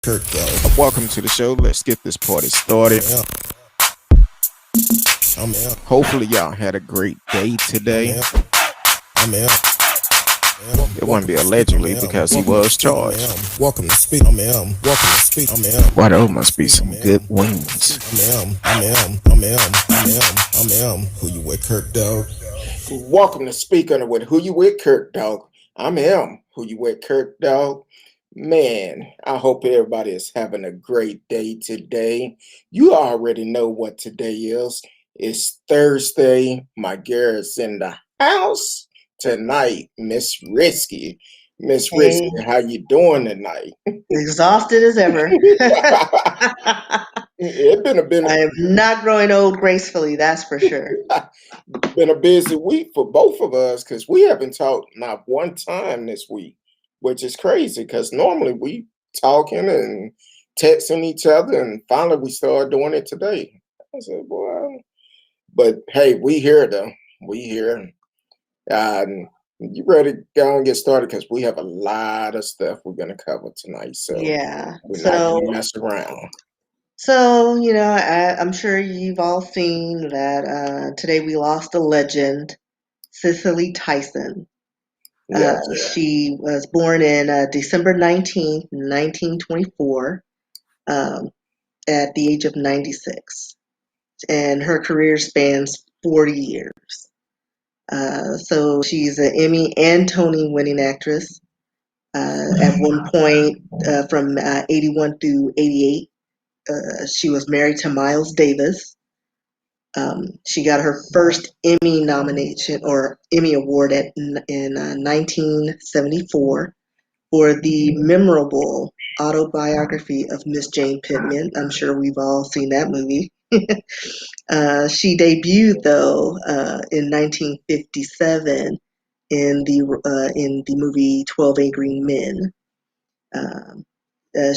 Kirk, Welcome to the show. Let's get this party started. Hopefully, y'all had a great day today. It wouldn't be allegedly because he was charged. Welcome to speak. Welcome to speak. Why, those must be some good wings. Who you with, Kirk, dog? Welcome to Speak On It with Who You With, Kirk, dog. I'm him. Who you with, Kirk, dog? Man, I hope everybody is having a great day today. You already know what today is. It's Thursday. My girl is in the house tonight, Miss Risky. Miss Risky, how you doing tonight? Exhausted as ever. I am not growing old gracefully, that's for sure. Been a busy week for both of us because we haven't talked not one time this week, which is crazy because normally we talking and texting each other, and finally we started doing it today. I said, boy, but hey, we here though. We here. You ready to go and get started because we have a lot of stuff we're gonna cover tonight. So Yeah. we're not gonna mess around. So, I'm sure you've all seen that today we lost a legend, Cicely Tyson. She was born in December 19th, 1924, at the age of 96. And her career spans 40 years. So she's an Emmy and Tony winning actress. At one point, from 81 through 88, she was married to Miles Davis. She got her first Emmy nomination or Emmy Award in 1974 for the memorable autobiography of Miss Jane Pittman. I'm sure we've all seen that movie. She debuted though in 1957 in the movie 12 Angry Men.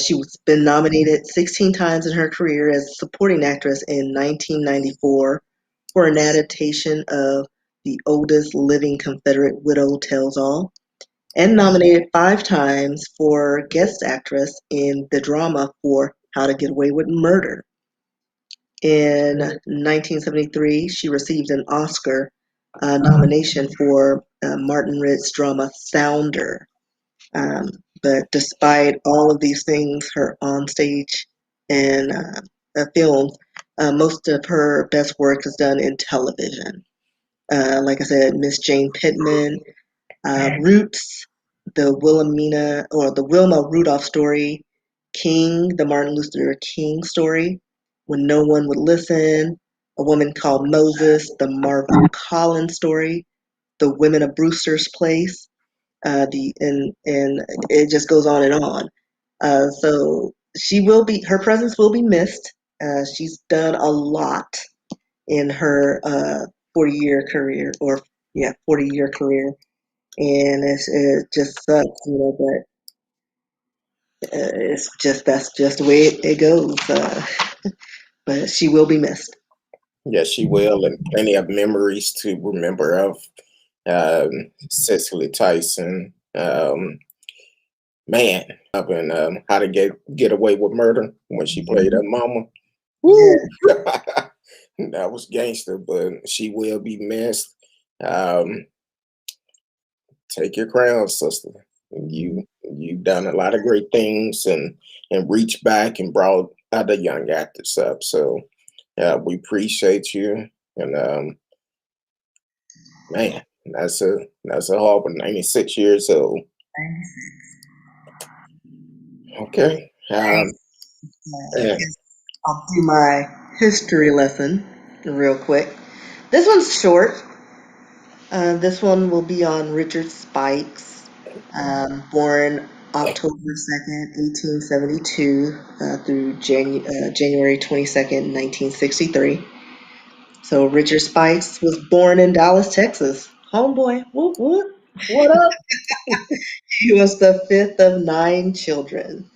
She was been nominated 16 times in her career as a supporting actress in 1994 for an adaptation of The Oldest Living Confederate Widow Tells All, and nominated 5 times for guest actress in the drama for How to Get Away with Murder. In 1973, she received an Oscar nomination for Martin Ritt's drama Sounder. But despite all of these things, her onstage and films, most of her best work is done in television. Like I said, Miss Jane Pittman, Roots, the Wilma Rudolph story, King, the Martin Luther King story, When No One Would Listen, A Woman Called Moses, the Marvin Collins story, The Women of Brewster's Place, and it just goes on and on. So her presence will be missed. She's done a lot in her 40-year career, 40-year career, and it just sucks, but that's just the way it goes. But she will be missed. Yes, she will, and plenty of memories to remember of Cicely Tyson. Man, up in How to Get Away with Murder when she played her mama. Woo! That was gangster, but she will be missed. Take your crown, sister. You've done a lot of great things and reached back and brought other young actors up. So we appreciate you. And man, that's a hard one. 96 years old. Okay. I'll do my history lesson real quick. This one's short. This one will be on Richard Spikes, born October 2nd, 1872 through January 22nd, 1963. So Richard Spikes was born in Dallas, Texas. Homeboy, whoop whoop. What up? He was the 5th of 9 children.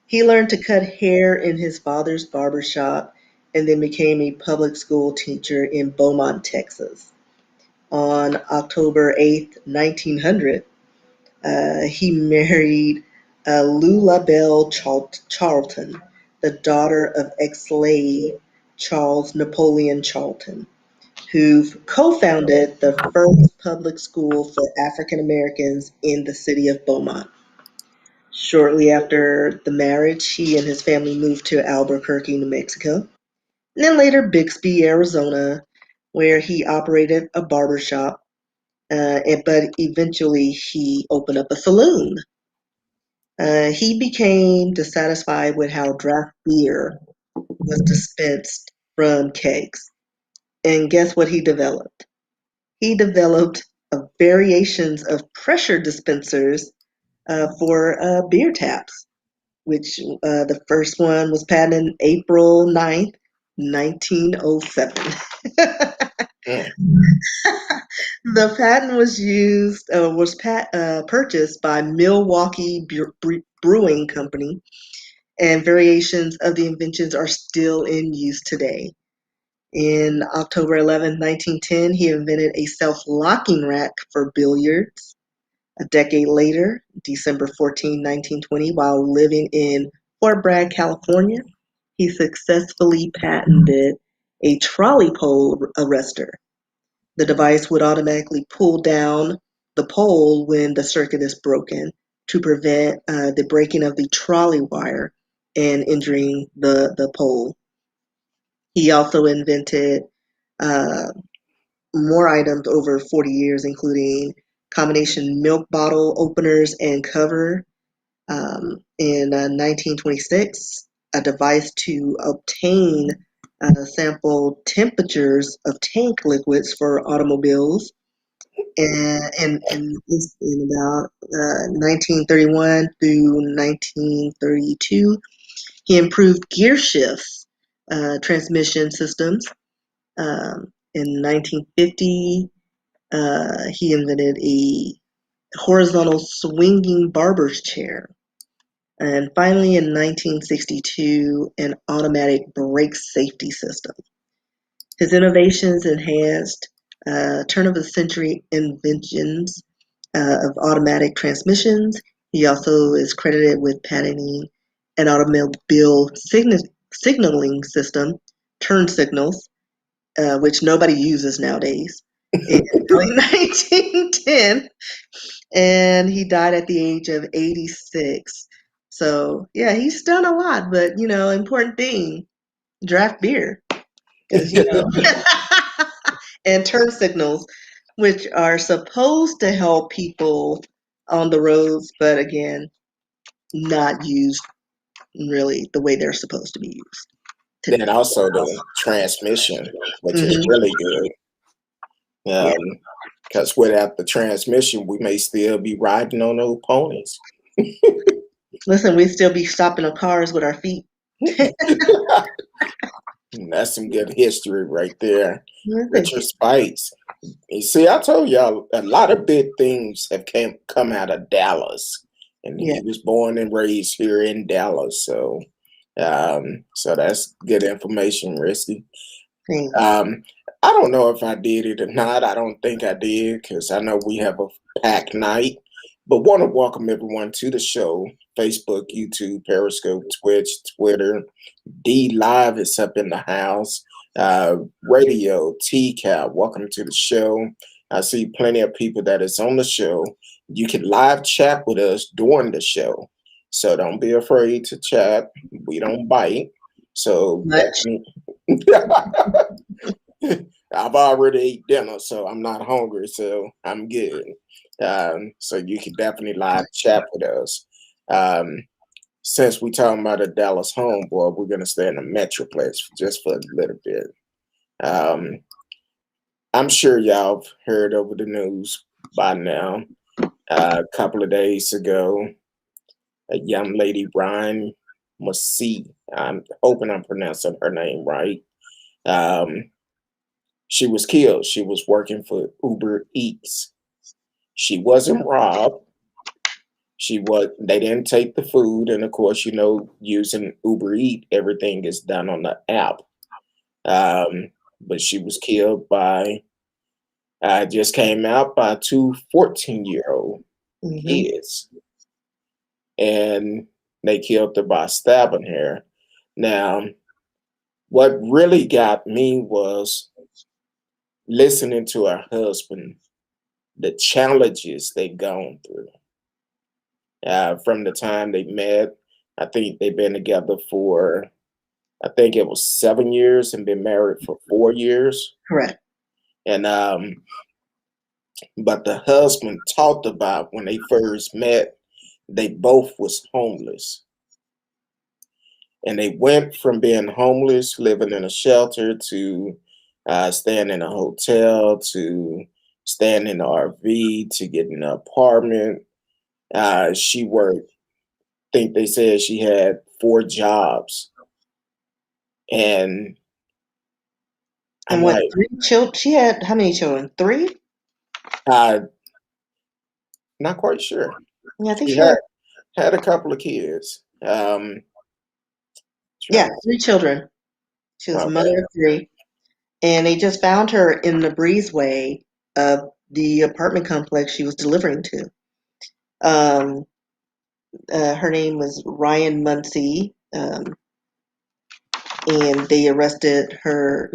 He learned to cut hair in his father's barber shop and then became a public school teacher in Beaumont, Texas. On October 8th, 1900, he married Lula Bell Charlton, the daughter of ex-slave Charles Napoleon Charlton, who co-founded the first public school for African Americans in the city of Beaumont. Shortly after the marriage, he and his family moved to Albuquerque, New Mexico, and then later Bixby, Arizona, where he operated a barber shop, but eventually he opened up a saloon. He became dissatisfied with how draft beer was dispensed from kegs. And guess what he developed? He developed variations of pressure dispensers for beer taps, which the first one was patented April 9th, 1907. Mm. The patent was purchased by Milwaukee Brewing Company, and variations of the inventions are still in use today. In October 11th, 1910, he invented a self-locking rack for billiards. A decade later, December 14th, 1920, while living in Fort Bragg, California, he successfully patented a trolley pole arrestor. The device would automatically pull down the pole when the circuit is broken to prevent the breaking of the trolley wire and injuring the pole. He also invented uh, more items over 40 years, including combination milk bottle openers and cover. In 1926, a device to obtain sample temperatures of tank liquids for automobiles. In about 1931 through 1932, he improved gear shifts, transmission systems. In 1950, he invented a horizontal swinging barber's chair. And finally, in 1962, an automatic brake safety system. His innovations enhanced turn of the century inventions of automatic transmissions. He also is credited with patenting an automobile signaling system, turn signals, which nobody uses nowadays, in early 1910. And he died at the age of 86. So, yeah, he's done a lot, but, important thing, draft beer. Because, and turn signals, which are supposed to help people on the roads, but again, not used really the way they're supposed to be used Then today. also the transmission, which is Hmm. really good. Yeah. Because without the transmission, we may still be riding on those ponies. Listen, we still be stopping the cars with our feet. That's some good history right there. Listen. Richard Spice. You see, I told y'all a lot of big things have come out of Dallas, and Yeah. he was born and raised here in Dallas. So that's good information, Risky. Thanks. I don't know if I did it or not. I don't think I did because I know we have a packed night. But want to welcome everyone to the show: Facebook, YouTube, Periscope, Twitch, Twitter. D Live is up in the house. Radio, TCAP, welcome to the show. I see plenty of people that is on the show. You can live chat with us during the show. So don't be afraid to chat. We don't bite. So Much. I've already ate dinner, so I'm not hungry, so I'm good. So you can definitely live chat with us. Um, since we talking about a Dallas homeboy, we're gonna stay in the Metroplex just for a little bit. Um, I'm sure y'all have heard over the news by now. A couple of days ago, a young lady, Ryan Munsie, I'm hoping I'm pronouncing her name right. Um, she was killed. She was working for Uber Eats. She wasn't robbed. They didn't take the food, and of course, using Uber Eat, everything is done on the app. But she was killed by just came out by two 14-year-old Hmm. kids. and they killed her by stabbing her. Now, what really got me was listening to her husband, the challenges they've gone through from the time they met. I think they've been together for, I think it was 7 years, and been married for 4 years. Correct. And but the husband talked about when they first met, they both was homeless, and they went from being homeless, living in a shelter, to staying in a hotel, to staying in an RV, to getting an apartment. She worked, think they said she had 4 jobs. And I'm And what, like, 3 children? She had how many children? 3? uh, not quite sure. Yeah, I think She she had, had a couple of kids. yeah, Trying to 3 children. She was a okay. mother of 3. And they just found her in the breezeway of the apartment complex she was delivering to. Um, her name was Ryan Munsie, and they arrested her.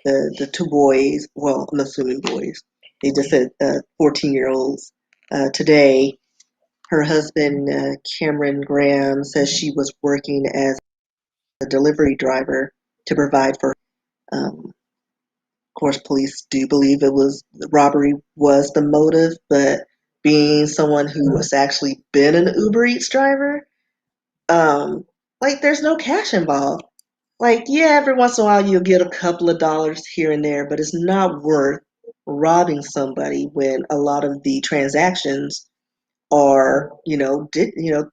The 2 boys. Well, I'm assuming boys. They just said 14-year-olds. Today, her husband Cameron Graham says she was working as a delivery driver to provide for. Of course, police do believe it was the robbery was the motive, but being someone who has actually been an Uber Eats driver, um, like there's no cash involved. Like, yeah, every once in a while you'll get a couple of dollars here and there, but it's not worth robbing somebody when a lot of the transactions are,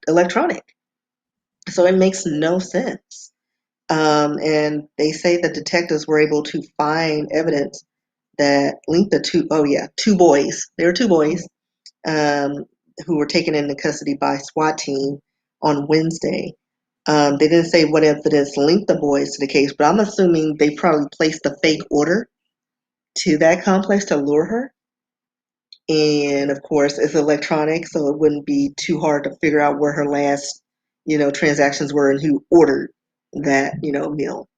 electronic. So it makes no sense. And they say that detectives were able to find evidence that linked the 2 boys. There were 2 boys um, who were taken into custody by SWAT team on Wednesday. They didn't say what evidence linked the boys to the case, but I'm assuming they probably placed a fake order to that complex to lure her. And of course, it's electronic, so it wouldn't be too hard to figure out where her last, transactions were and who ordered that, meal,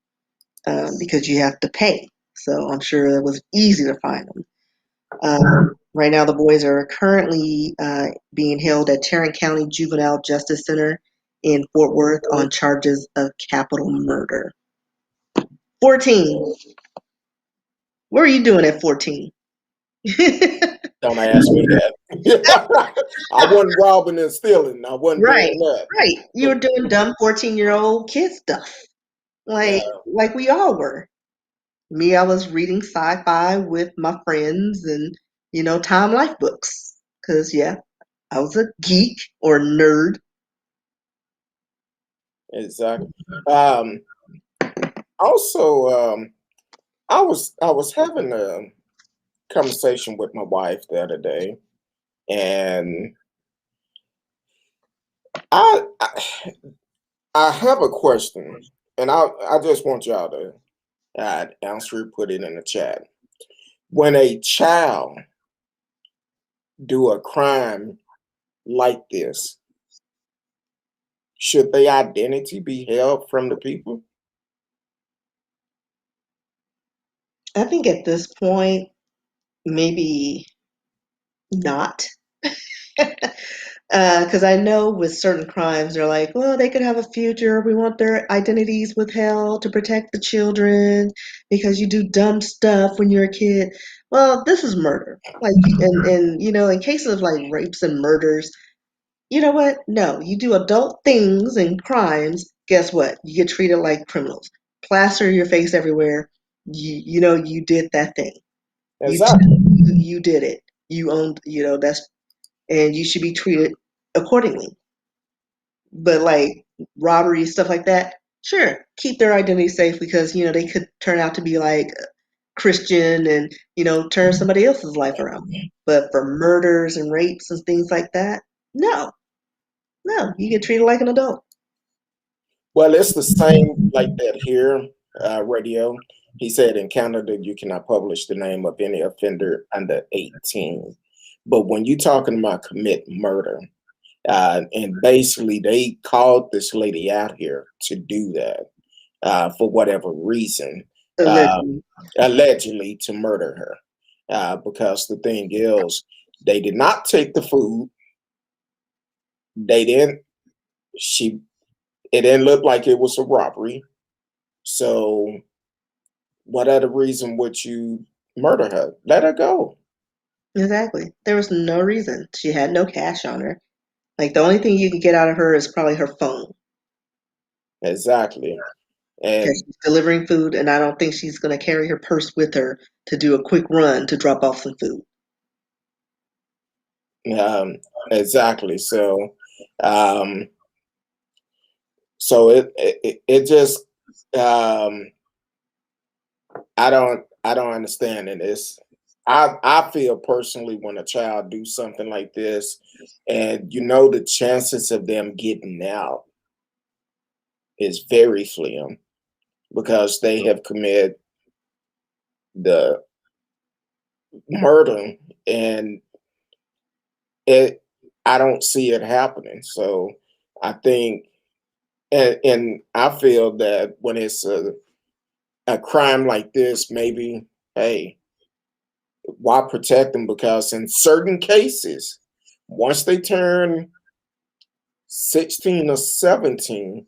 because you have to pay. So I'm sure it was easy to find them. Right now, the boys are currently being held at Tarrant County Juvenile Justice Center in Fort Worth on charges of capital murder. 14. What are you doing at 14? Don't ask me that. I wasn't robbing and stealing. I wasn't Right, doing that. right. You But were doing dumb 14-year-old kid stuff, like uh, like we all were. Me, I was reading sci-fi with my friends and Time Life books. Cause yeah, I was a geek or nerd. exactly. Um, also, I was having a conversation with my wife the other day, and I I, I have a question, and I just want y'all to answer it, put it in the chat. When a child do a crime like this, should their identity be held from the people? I think at this point, maybe not. Because I know with certain crimes, they're like, well, they could have a future. We want their identities withheld to protect the children because you do dumb stuff when you're a kid. Well, this is murder. Like, and in cases of like rapes and murders, you know what? No, you do adult things and crimes. Guess what? You get treated like criminals. Plaster your face everywhere. You did that thing. You Exactly. you did it. You owned. That's and you should be treated accordingly. But like robbery stuff like that, sure, keep their identity safe because they could turn out to be like Christian and turn somebody else's life around. But for murders and rapes and things like that, no, no, you get treated like an adult. Well, it's the same like that here, radio. He said in Canada, you cannot publish the name of any offender under 18. But when you're talking about commit murder, And basically they called this lady out here to do that for whatever reason, uh, Allegedly. allegedly to murder her. Because the thing is, they did not take the food. They didn't. She. It didn't look like it was a robbery. So, what other reason would you murder her? Let her go. Exactly. There was no reason. She had no cash on her. Like the only thing you can get out of her is probably her phone Exactly. because And she's delivering food, and I don't think she's going to carry her purse with her to do a quick run to drop off some food. um, exactly. Um, so it just um, I don't understand it. I feel personally when a child do something like this, and the chances of them getting out is very slim because they have committed the murder, and it I don't see it happening. So I think, and I feel that when it's a crime like this, maybe, hey, why protect them? Because in certain cases, once they turn 16 or 17,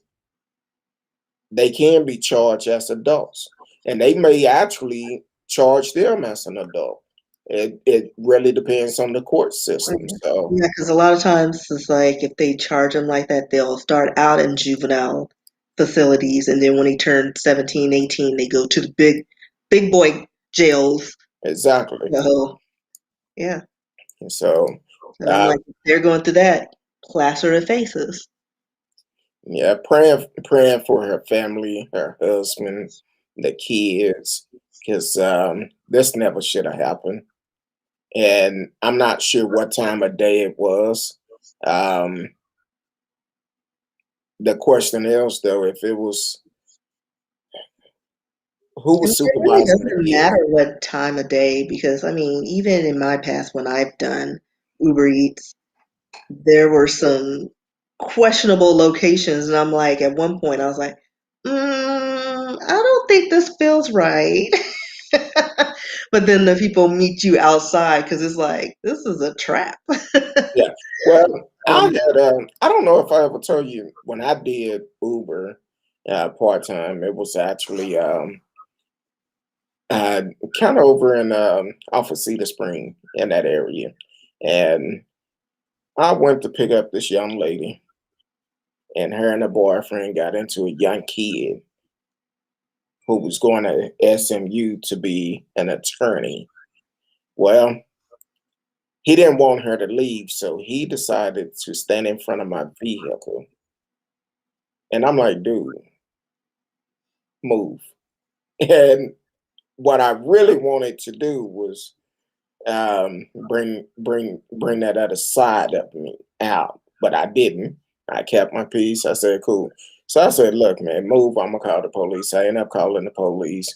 they can be charged as adults. And they may actually charge them as an adult. It really depends on the court system. So Yeah, because a lot of times it's like if they charge them like that, they'll start out in juvenile facilities, and then when they turn 17, 18, they go to the big boy jails. exactly. So, yeah. So And I'm uh, like, if they're going through that, plaster their faces. yeah, praying for her family, her husband, the kids, because this never should have happened. And I'm not sure what time of day it was. Um, the question is, though, if it was who I was mean, it really supervising the doesn't kids. matter what time of day because, I mean, even in my past when I've done Uber Eats, there were some questionable locations, and I'm like, at one point, I was like, I don't think this feels right. But then the people meet you outside because it's like, this is a trap. Yeah. Well, I Um, had. I don't know if I ever told you when I did Uber part time. It was actually uh, kind of over in off of Cedar Spring in that area, and I went to pick up this young lady, and her and her boyfriend got into a young kid who was going to SMU to be an attorney. Well, he didn't want her to leave, so he decided to stand in front of my vehicle. And I'm like, dude, move. And what I really wanted to do was bring that other side of me out, but I didn't. I kept my peace. I said, cool. So I said, look, man, move. I'm gonna call the police. I ended up calling the police.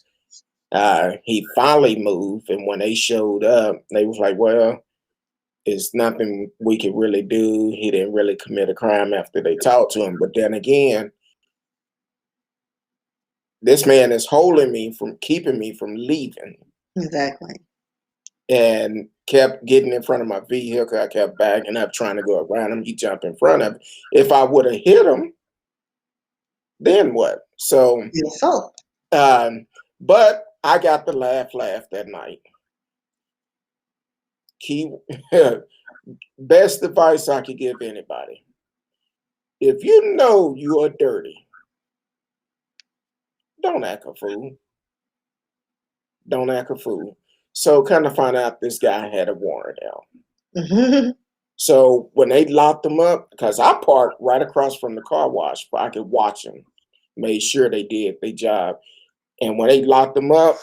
He finally moved, and when they showed up, they was like, well, it's nothing we could really do. He didn't really commit a crime after they talked to him. But then again, this man is holding me from keeping me from leaving exactly. and kept getting in front of my vehicle. I kept backing up, trying to go around him. He jumped in front of me. If I would have hit him, then what? So, The assault. um, but I got the laugh that night. Key, best advice I could give anybody. If you know you are dirty, don't act a fool. Don't act a fool. So kind of find out this guy had a warrant out. Mhm. So when they locked him up, because I parked right across from the car wash, but I could watch them, made sure they did their job. And when they locked him up,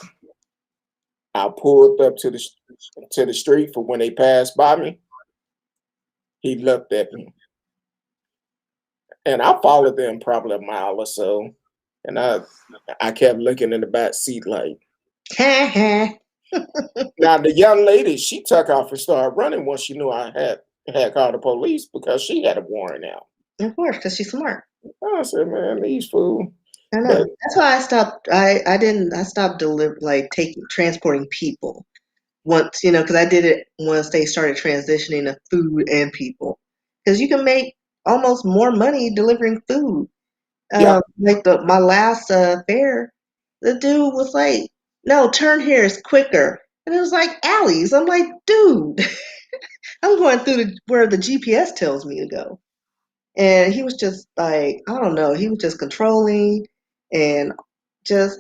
I pulled up to the street for when they passed by me. He looked at me, and I followed them probably a mile or so, and I kept looking in the back seat like. Now the young lady, she took off and started running once she knew I had had called the police because she had a warrant out. Of course, because she's smart. I said, man, these fools. I know. But That's why I stopped. I stopped transporting people once, because I did it once they started transitioning to food and people. Because you can make almost more money delivering food. yeah, My last fare, the dude was like, "No, turn here is quicker," and it was like alleys. I'm like, dude, I'm going through where the GPS tells me to go. And he was just like, I don't know, he was just controlling and just,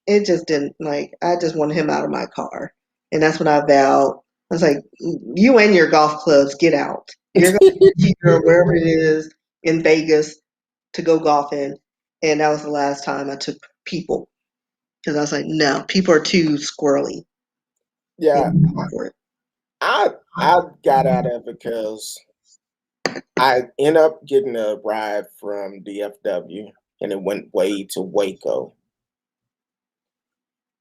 it just didn't, like, I just wanted him out of my car. And that's when I vowed, I was like, you and your golf clubs, get out. You're going to wherever it is in Vegas to go golfing. And that was the last time I took people because I was like, no, people are too squirrely. yeah. For it. I got out of it because I end up getting a ride from DFW and it went way to Waco.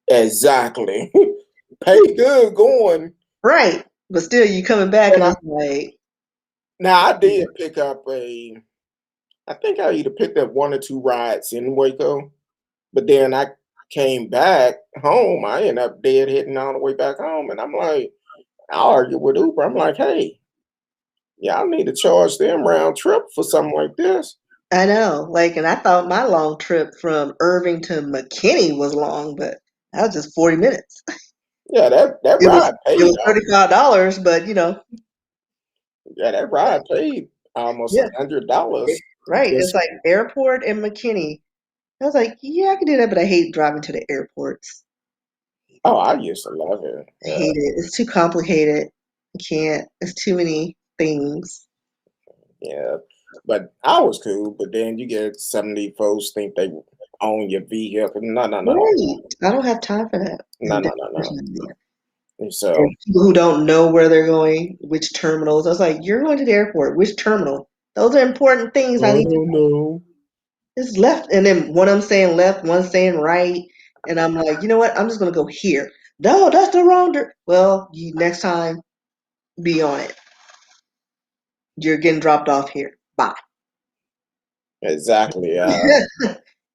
Exactly. Pay good going. Right. But still, you coming back And and it's like, now I did pick up I think I either picked up one or two rides in Waco, but then I came back home. I ended up dead hitting on the way back home. And I'm like, I argued with Uber. I'm like, hey, y'all need to charge them round trip for something like this. I know, like, and I thought my long trip from Irving to McKinney was long, but that was just 40 minutes. Yeah, that It was ride it paid was $35, but yeah, that ride paid almost yeah, $100. right. It's Just like airport and McKinney. I was like, yeah, I can do that, but I hate driving to the airports. oh, I used to love it. I hate it. It's too complicated. I can't. It's too many things. Yeah, but I was cool. But then you get some of these folks think they own your vehicle. No, no, no, Right. I don't have time for that. no, no, no, no. And And so, people who don't know where they're going, which terminals. I was like, you're going to the airport. Which terminal? Those are important things I I need to don't know. It's left, and then one of them saying left, one saying right, and I'm like, you know what? I'm just gonna go here. No, that's the wrong. Well, next time, be on it. You're getting dropped off here. Bye. Exactly.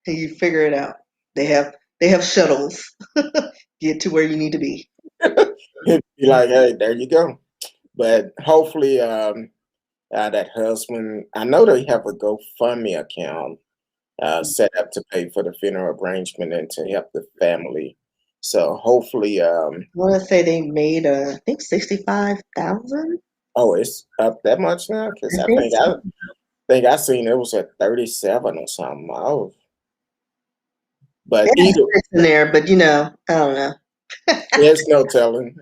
And you figure it out. They have shuttles. Get to where you need to be. Be like, hey, there you go. But hopefully, that husband, I know they have a GoFundMe account set up to pay for the funeral arrangement and to help the family. So hopefully, I want to say they made I think 65,000. oh, it's up that much now because I I think think so. I seen it was at 37 or something. Oh, They but have either six in there, but I don't know. there's no telling.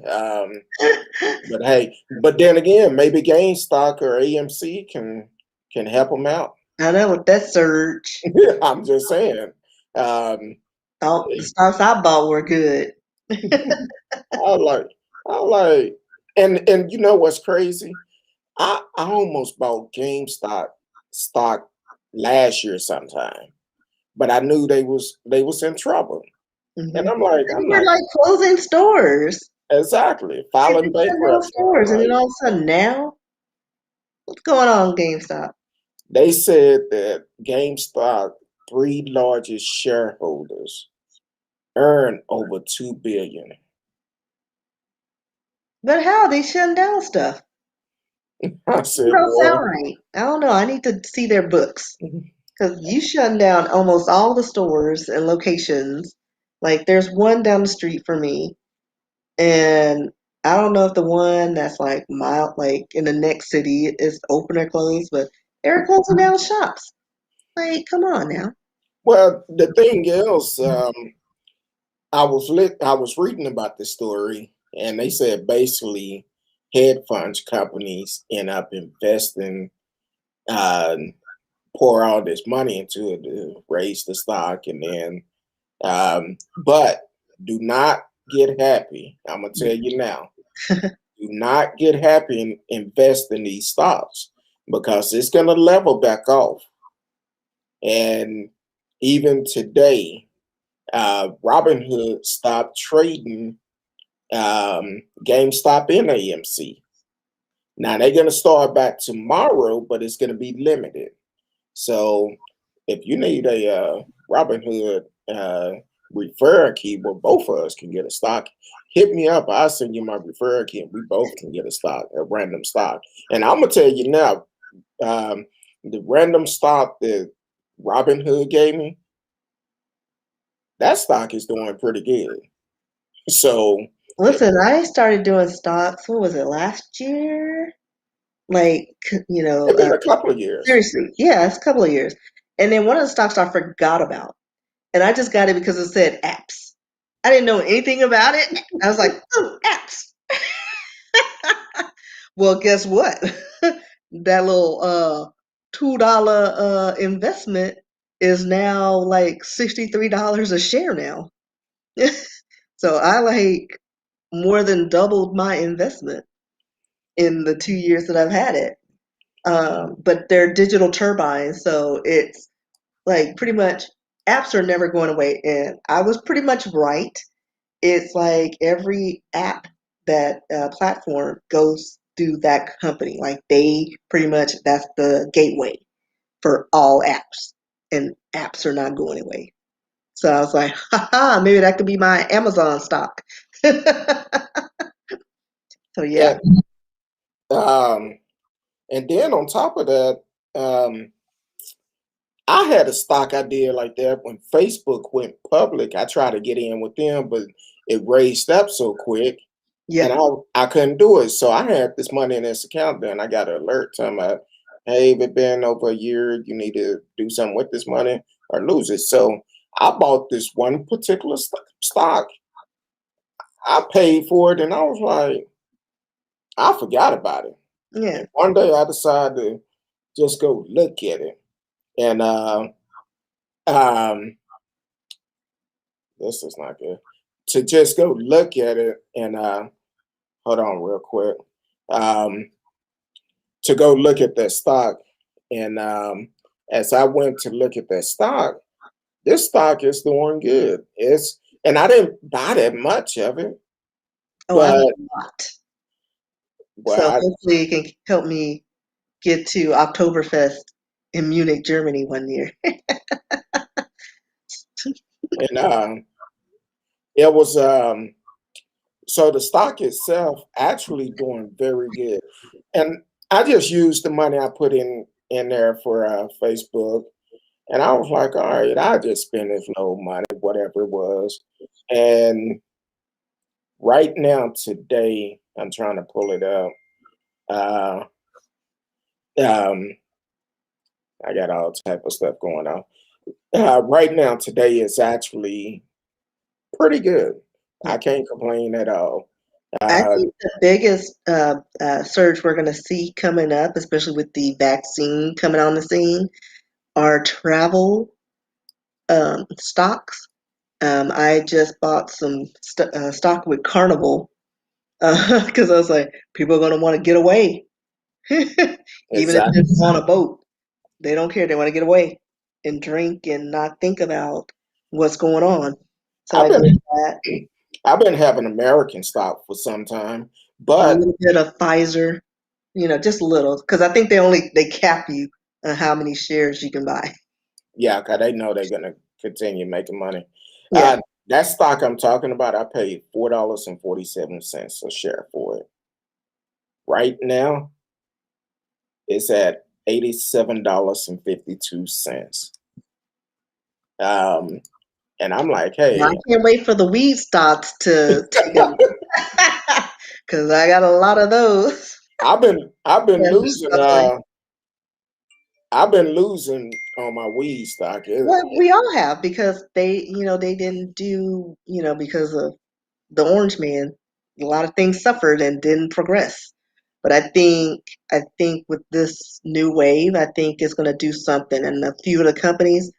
But hey, but then again, maybe GameStop or AMC can help them out. I know with that surge, I'm just saying. Um, all the stocks I bought were good. I like, I like, and you know what's crazy? I almost bought GameStop stock last year sometime, but I knew they was in trouble, and I'm like, I'm They're not like closing stores. exactly They've filing been shutting down bankruptcy. I'm stores, and then like, all of a sudden now, what's going on, GameStop? they said that GameStop three largest shareholders earn over 2 billion. But how they shutting down stuff? I It said, don't boy, sound right. I don't know. I need to see their books because you shutting down almost all the stores and locations. Like there's one down the street for me, and I don't know if the one that's like like in the next city is open or closed, but they're closing down shops. Like, come on now. well, the thing is, I was reading about this story, and they said basically hedge funds companies end up investing, uh, pour all this money into it to raise the stock, and then, but do not get happy. I'm gonna tell you now, do not get happy and invest in these stocks because it's gonna level back off. And even today, Robinhood stopped trading GameStop and AMC. Now they're gonna start back tomorrow, but it's gonna be limited. So if you need a Robinhood referral key, well, both of us can get a stock. Hit me up. I'll send you my referral key, and we both can get a stock, a random stock. And I'm gonna tell you now, the random stock that Robinhood gave me, that stock is doing pretty good. So Listen, I started doing stocks. What was it, last year? Like, you know, it's been a couple of years. seriously, yeah, it's a couple of years. And then one of the stocks I forgot about, and I just got it because it said apps. I didn't know anything about it. I was like, oh, apps. Well, guess what? That little $2 investment is now like $63 a share now. So I like more than doubled my investment in the 2 years that I've had it. But they're digital turbines, so it's like pretty much apps are never going away. And I was pretty much right. It's like every app that platform goes through that company. Like they pretty much, that's the gateway for all apps, and apps are not going away. So I was like, haha, maybe that could be my Amazon stock. So yeah. And um, and then on top of that, um, I had a stock idea like that when Facebook went public. I tried to get in with them, but it raised up so quick, and Yeah. I couldn't do it. So I had this money in this account. Then I got an alert telling me, "Hey, if it's been over a year, you need to do something with this money or lose it." So I bought this one particular stock. I paid for it, and I was like, I forgot about it. Yeah. And one day I decided to just go look at it, and um, this is not good. To just go look at it and hold on real quick. Um, to go look at that stock, and as I went to look at that stock, this stock is doing good. It's and I didn't buy that much of it, Oh, I but bought a lot. So well, hopefully it can help me get to Oktoberfest in Munich, Germany one year. and it was so the stock itself actually doing very good, and I just used the money I put in there for Facebook. And I was like, all right, I just spend this little money, whatever it was. And right now, today, I'm trying to pull it up. Uh, um, I got all type of stuff going on. Right now, today is actually pretty good. Yeah. I can't complain at all. I Uh, think the biggest surge we're going to see coming up, especially with the vaccine coming on the scene, are travel stocks. I just bought some stock with Carnival because I was like, people are going to want to get away, even if exactly. it's on a boat. They don't care. They want to get away and drink and not think about what's going on. So I've I been did that. I've been having American stock for some time, A but little bit of Pfizer, just a little, because I think they cap you on how many shares you can buy. yeah, because they know they're gonna continue making money. Yeah. That stock I'm talking about, I paid $4.47 a share for it. Right now, it's at $87.52. Um, and I'm like, Well, I hey, can't wait for the weed stocks to take off because I got a lot of those. I've been And losing suffering. I've been losing on my weed stock. Well, we all have because they didn't do, because of the Orange Man, a lot of things suffered and didn't progress. But I think with this new wave, I think it's going to do something. And a few of the companies,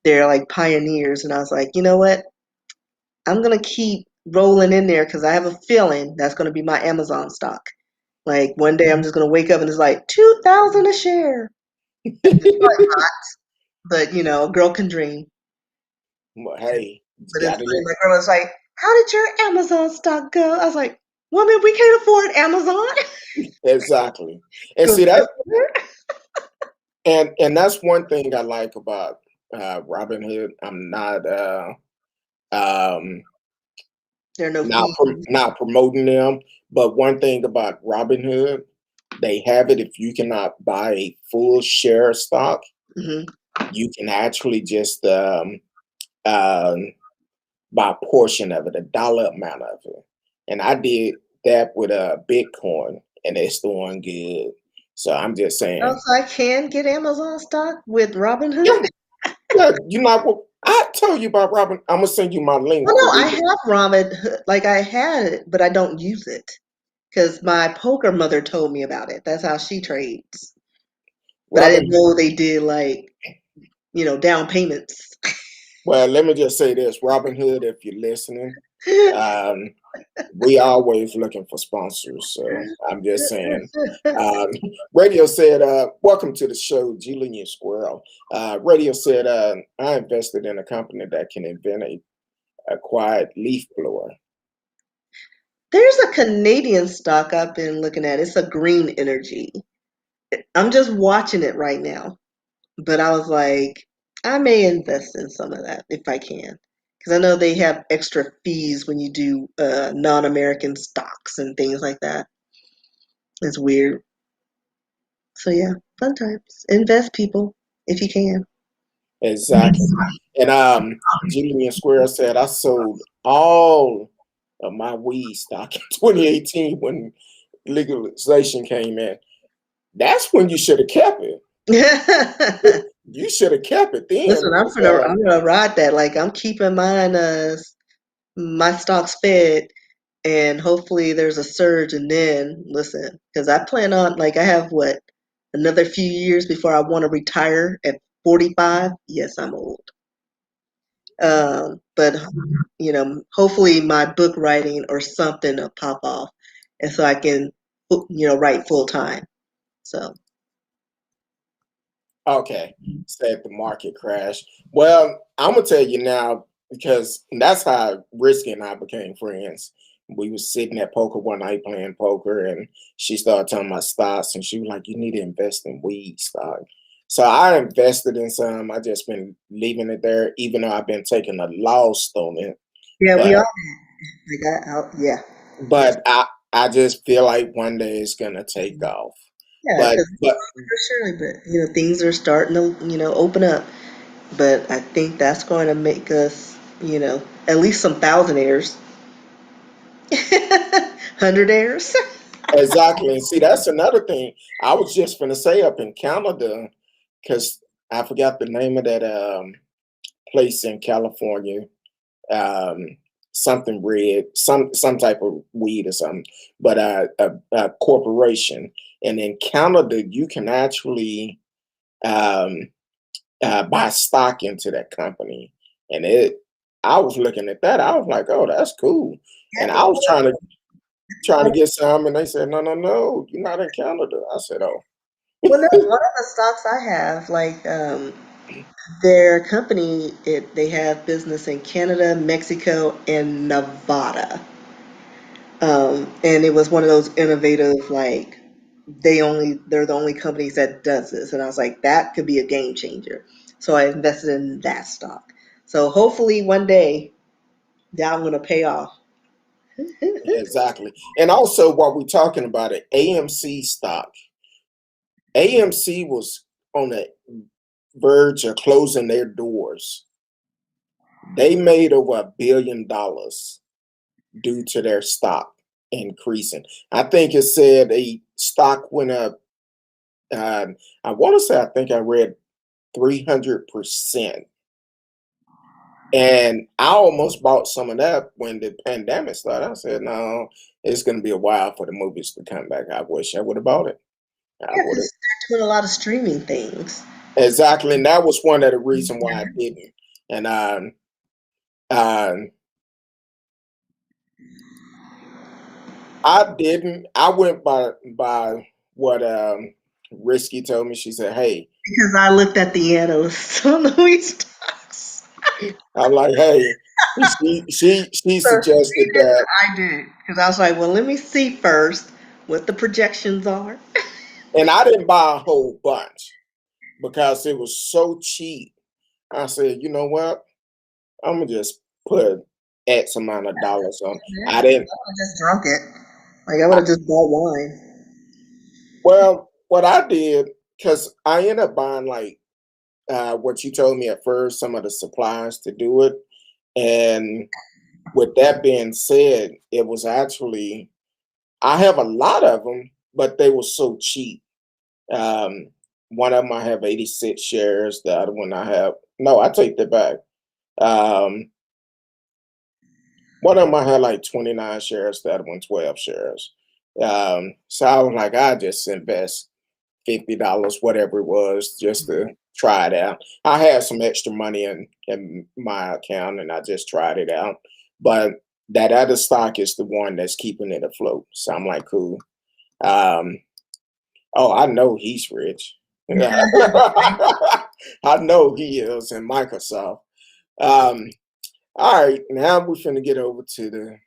they're like pioneers. And I was like, you know what? I'm going to keep rolling in there because I have a feeling that's going to be my Amazon stock. Like one day I'm just going to wake up and it's like 2,000 a share. But a girl can dream. Well, hey, it's But it's got funny. it. My girl was like, "How did your Amazon stock go?" I was like, Woman, we can't afford Amazon. Exactly. And see that, and that's one thing I like about Robinhood. I'm not um There are no not fees. not promoting them, but one thing about Robinhood, they have it if you cannot buy a full share of stock, Hmm. you can actually just um buy a portion of it, a dollar amount of it. And I did that with Bitcoin, and it's doing good. So I'm just Oh, saying, so I can get Amazon stock with yeah, Robinhood? yeah, you know what? I told you about Robin. I'm gonna send you my link Well, to no, I read it. have Robinhood. Like I had it, but I don't use it because my poker mother told me about it. That's how she trades. But I didn't Robin, know they did like, down payments. well, let me just say this, Robin Hood, if you're listening, um, we always looking for sponsors. So I'm just saying. Um, Radio said, "Welcome to the show, Julian Squirrel." Radio said, "I invested in a company that can invent a quiet leaf blower." There's a Canadian stock I've been looking at. It's a green energy. I'm just watching it right now. But I was like, I may invest in some of that if I can. Because I know they have extra fees when you do non-American stocks and things like that. It's weird. So yeah, fun times. Invest, people, if you can. Exactly. And Julian Squirrel said, "I sold all of my weed stock in 2018 when legalization came in. That's when you should have kept it. You should have kept it then." Listen, I'm gonna ride that. Like I'm keeping mine my stocks fed, and hopefully there's a surge, and then listen, because I plan on, like, I have what, another few years before I want to retire at 45. Yes, I'm old. But hopefully my book writing or something will pop off, and so I can write full time. So Okay, said the market crash. Well, I'm gonna tell you now because that's how Risky and I became friends. We was sitting at poker one night playing poker, and she started telling my stocks, and she was like, "You need to invest in weed stock." So I invested in some. I just been leaving it there, even though I've been taking a loss on it. yeah, we But all like yeah. but I just feel like one day it's gonna take off. Yeah, But because but for sure, but things are starting to open up. But I think that's going to make us at least some thousandaires, hundredaires. exactly. And see, that's another thing. I was just gonna say up in Canada, because I forgot the name of that place in California. Um, Something red, some type of weed or something, but a corporation. And in Canada, you can actually um, buy stock into that company. And I was looking at that. I was like, oh, that's cool. And I was trying to get some, and they said, no, no, no, you're not in Canada. I said, oh. Well, no, one of the stocks I have, like their company, they have business in Canada, Mexico, and Nevada. And it was one of those innovative, like they're the only companies that does this, and I was like, that could be a game changer. So I invested in that stock. So hopefully one day that one to pay off. Exactly. And also, while we're talking about it, AMC stock. AMC was on the verge of closing their doors. They made over $1 billion due to their stock increasing. I think it said a stock went up. I want to say I think I read 300%. And I almost bought some of that when the pandemic started. I said, no, it's going to be a while for the movies to come back. I wish I would have bought it. I Yeah, would have. because they're doing a lot of streaming things. Exactly. And that was one of the reasons why I didn't. And um, I didn't. I went by what Risky told me. She said, hey, Because I looked at the analysts on the weed stocks. I'm like, hey. She So she suggested did that, what I did because I was like, well, let me see first what the projections are. and I didn't buy a whole bunch because it was so cheap. I said, you know what? I'm gonna just put X amount of dollars on. Yeah, I 'cause didn't. I would have just drunk it. Like I would have just bought wine. Well, what I did, because I ended up buying like what you told me at first, some of the supplies to do it. And with that being said, it was actually, I have a lot of them, but they were so cheap. Um, one of them I have 86 shares. The other one I have, no, I take that back. Um, one of them I had like 29 shares, the other one 12 shares. So I was like, I just invest $50, whatever it was, just to try it out. I had some extra money in my account and I just tried it out. But that other stock is the one that's keeping it afloat. So I'm like, cool. Um, oh, I know he's rich. I know he is in Microsoft. Um, all right, now we're finna get over to the,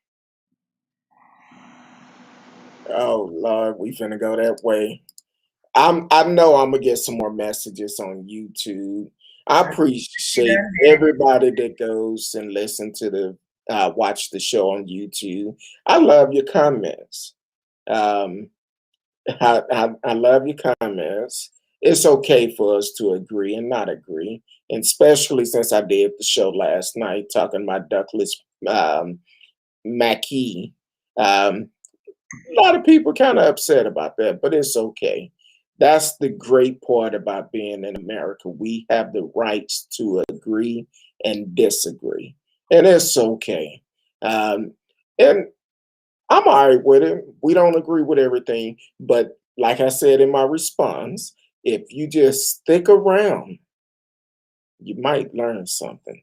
oh Lord, we finna go that way. I know I'm gonna get some more messages on YouTube. I appreciate everybody that goes and listen to the watch the show on YouTube. I love your comments. Um, I love your comments. It's okay for us to agree and not agree, and especially since I did the show last night talking about Douglas Mackey. Um, a lot of people kind of upset about that, but it's okay. That's the great part about being in America. We have the rights to agree and disagree, and it's okay. Um, and I'm all right with it. We don't agree with everything, but like I said in my response, if you just stick around, you might learn something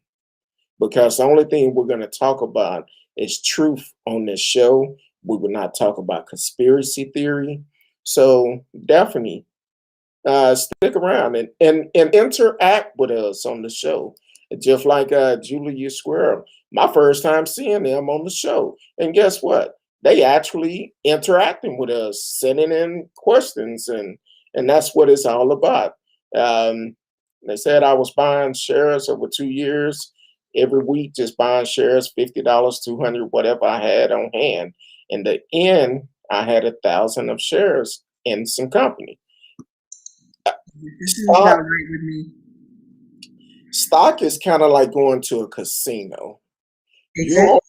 because the only thing we're going to talk about is truth on this show. We will not talk about conspiracy theory. So definitely stick around and interact with us on the show. Just like Julia Squirrel, my first time seeing them on the show. And guess what? They actually interacting with us, sending in questions, and that's what it's all about. Um, they said I was buying shares over 2 years, every week, just buying shares, $50, 200, whatever I had on hand. In the end, I had 1,000 of shares in some company. This is not Stock right with me. stock is kind of like going to a casino. You Exactly.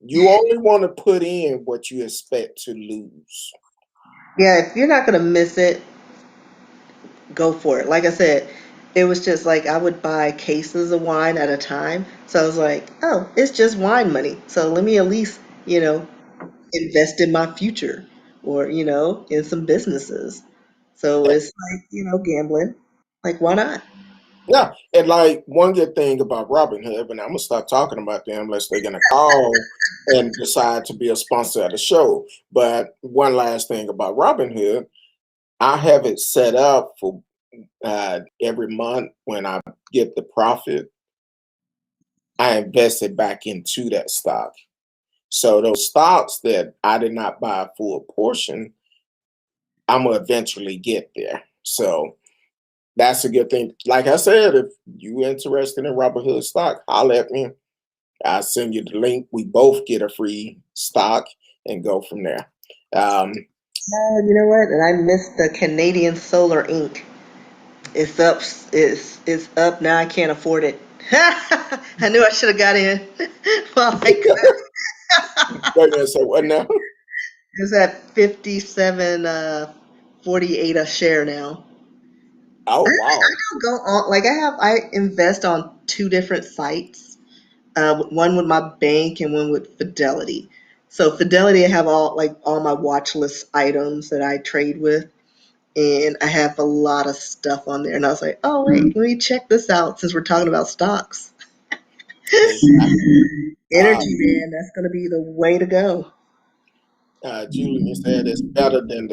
you only want to put in what you expect to lose. Yeah, if you're not gonna miss it, go for it. Like I said, it was just like I would buy cases of wine at a time. So I was like, oh, it's just wine money. So let me at least, invest in my future or, in some businesses. So Eh, it's like, gambling. Like, why not? Yeah, and like one good thing about Robinhood, and I'm gonna stop talking about them unless they're gonna call and decide to be a sponsor of the show. But one last thing about Robinhood, I have it set up for every month when I get the profit, I invest it back into that stock. So those stocks that I did not buy a full portion, I'm gonna eventually get there. So that's a good thing. Like I said, if you interested in Robinhood stock, holler at me. I'll send you the link. We both get a free stock and go from there. Um, Oh, you know what? And I missed the Canadian Solar Inc. It's up. It's up now. I can't afford it. I knew I should have got in. Well, I could. wait a minute, so what now? It's at 57, 48 a share now. Oh I wow. don't go on like I invest on two different sites. One with my bank and one with Fidelity. So Fidelity, I have all my watch list items that I trade with, and I have a lot of stuff on there. And I was like, oh wait, let me check this out since we're talking about stocks. Exactly. Uh, Energy, man, that's gonna be the way to go. Julian said it's better than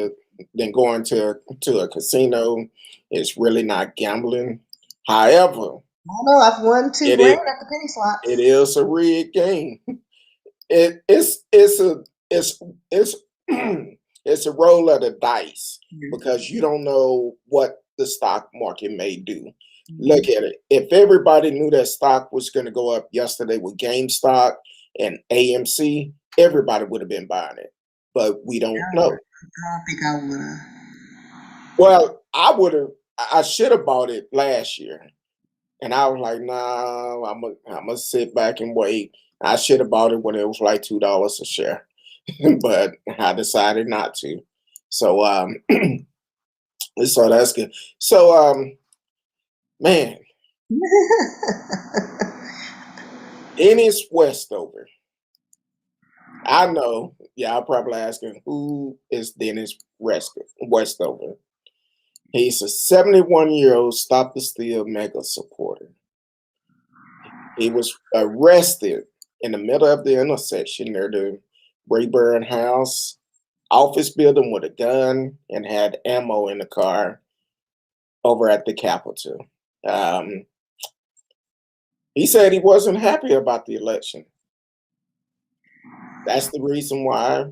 going to a casino. It's really not gambling. However, I don't know. I've won $2 It grand is, at the penny slots. it is a rigged game. It's it's a roll of the dice because you don't know what the stock market may do. Look at it. If everybody knew that stock was going to go up yesterday with GameStop and AMC, everybody would have been buying it. But we don't know. I don't think I would have. Well, I should have bought it last year. And I was like, nah, I'm gonna sit back and wait. I should have bought it when it was like $2 a share, but I decided not to. So so that's good. So man, Dennis Westover. I know, yeah, I'm probably asking who is Dennis Westover. He's a 71-year-old Stop the Steal mega supporter. He was arrested in the middle of the intersection near the Rayburn House office building with a gun and had ammo in the car over at the Capitol. Um, he said he wasn't happy about the election. That's the reason why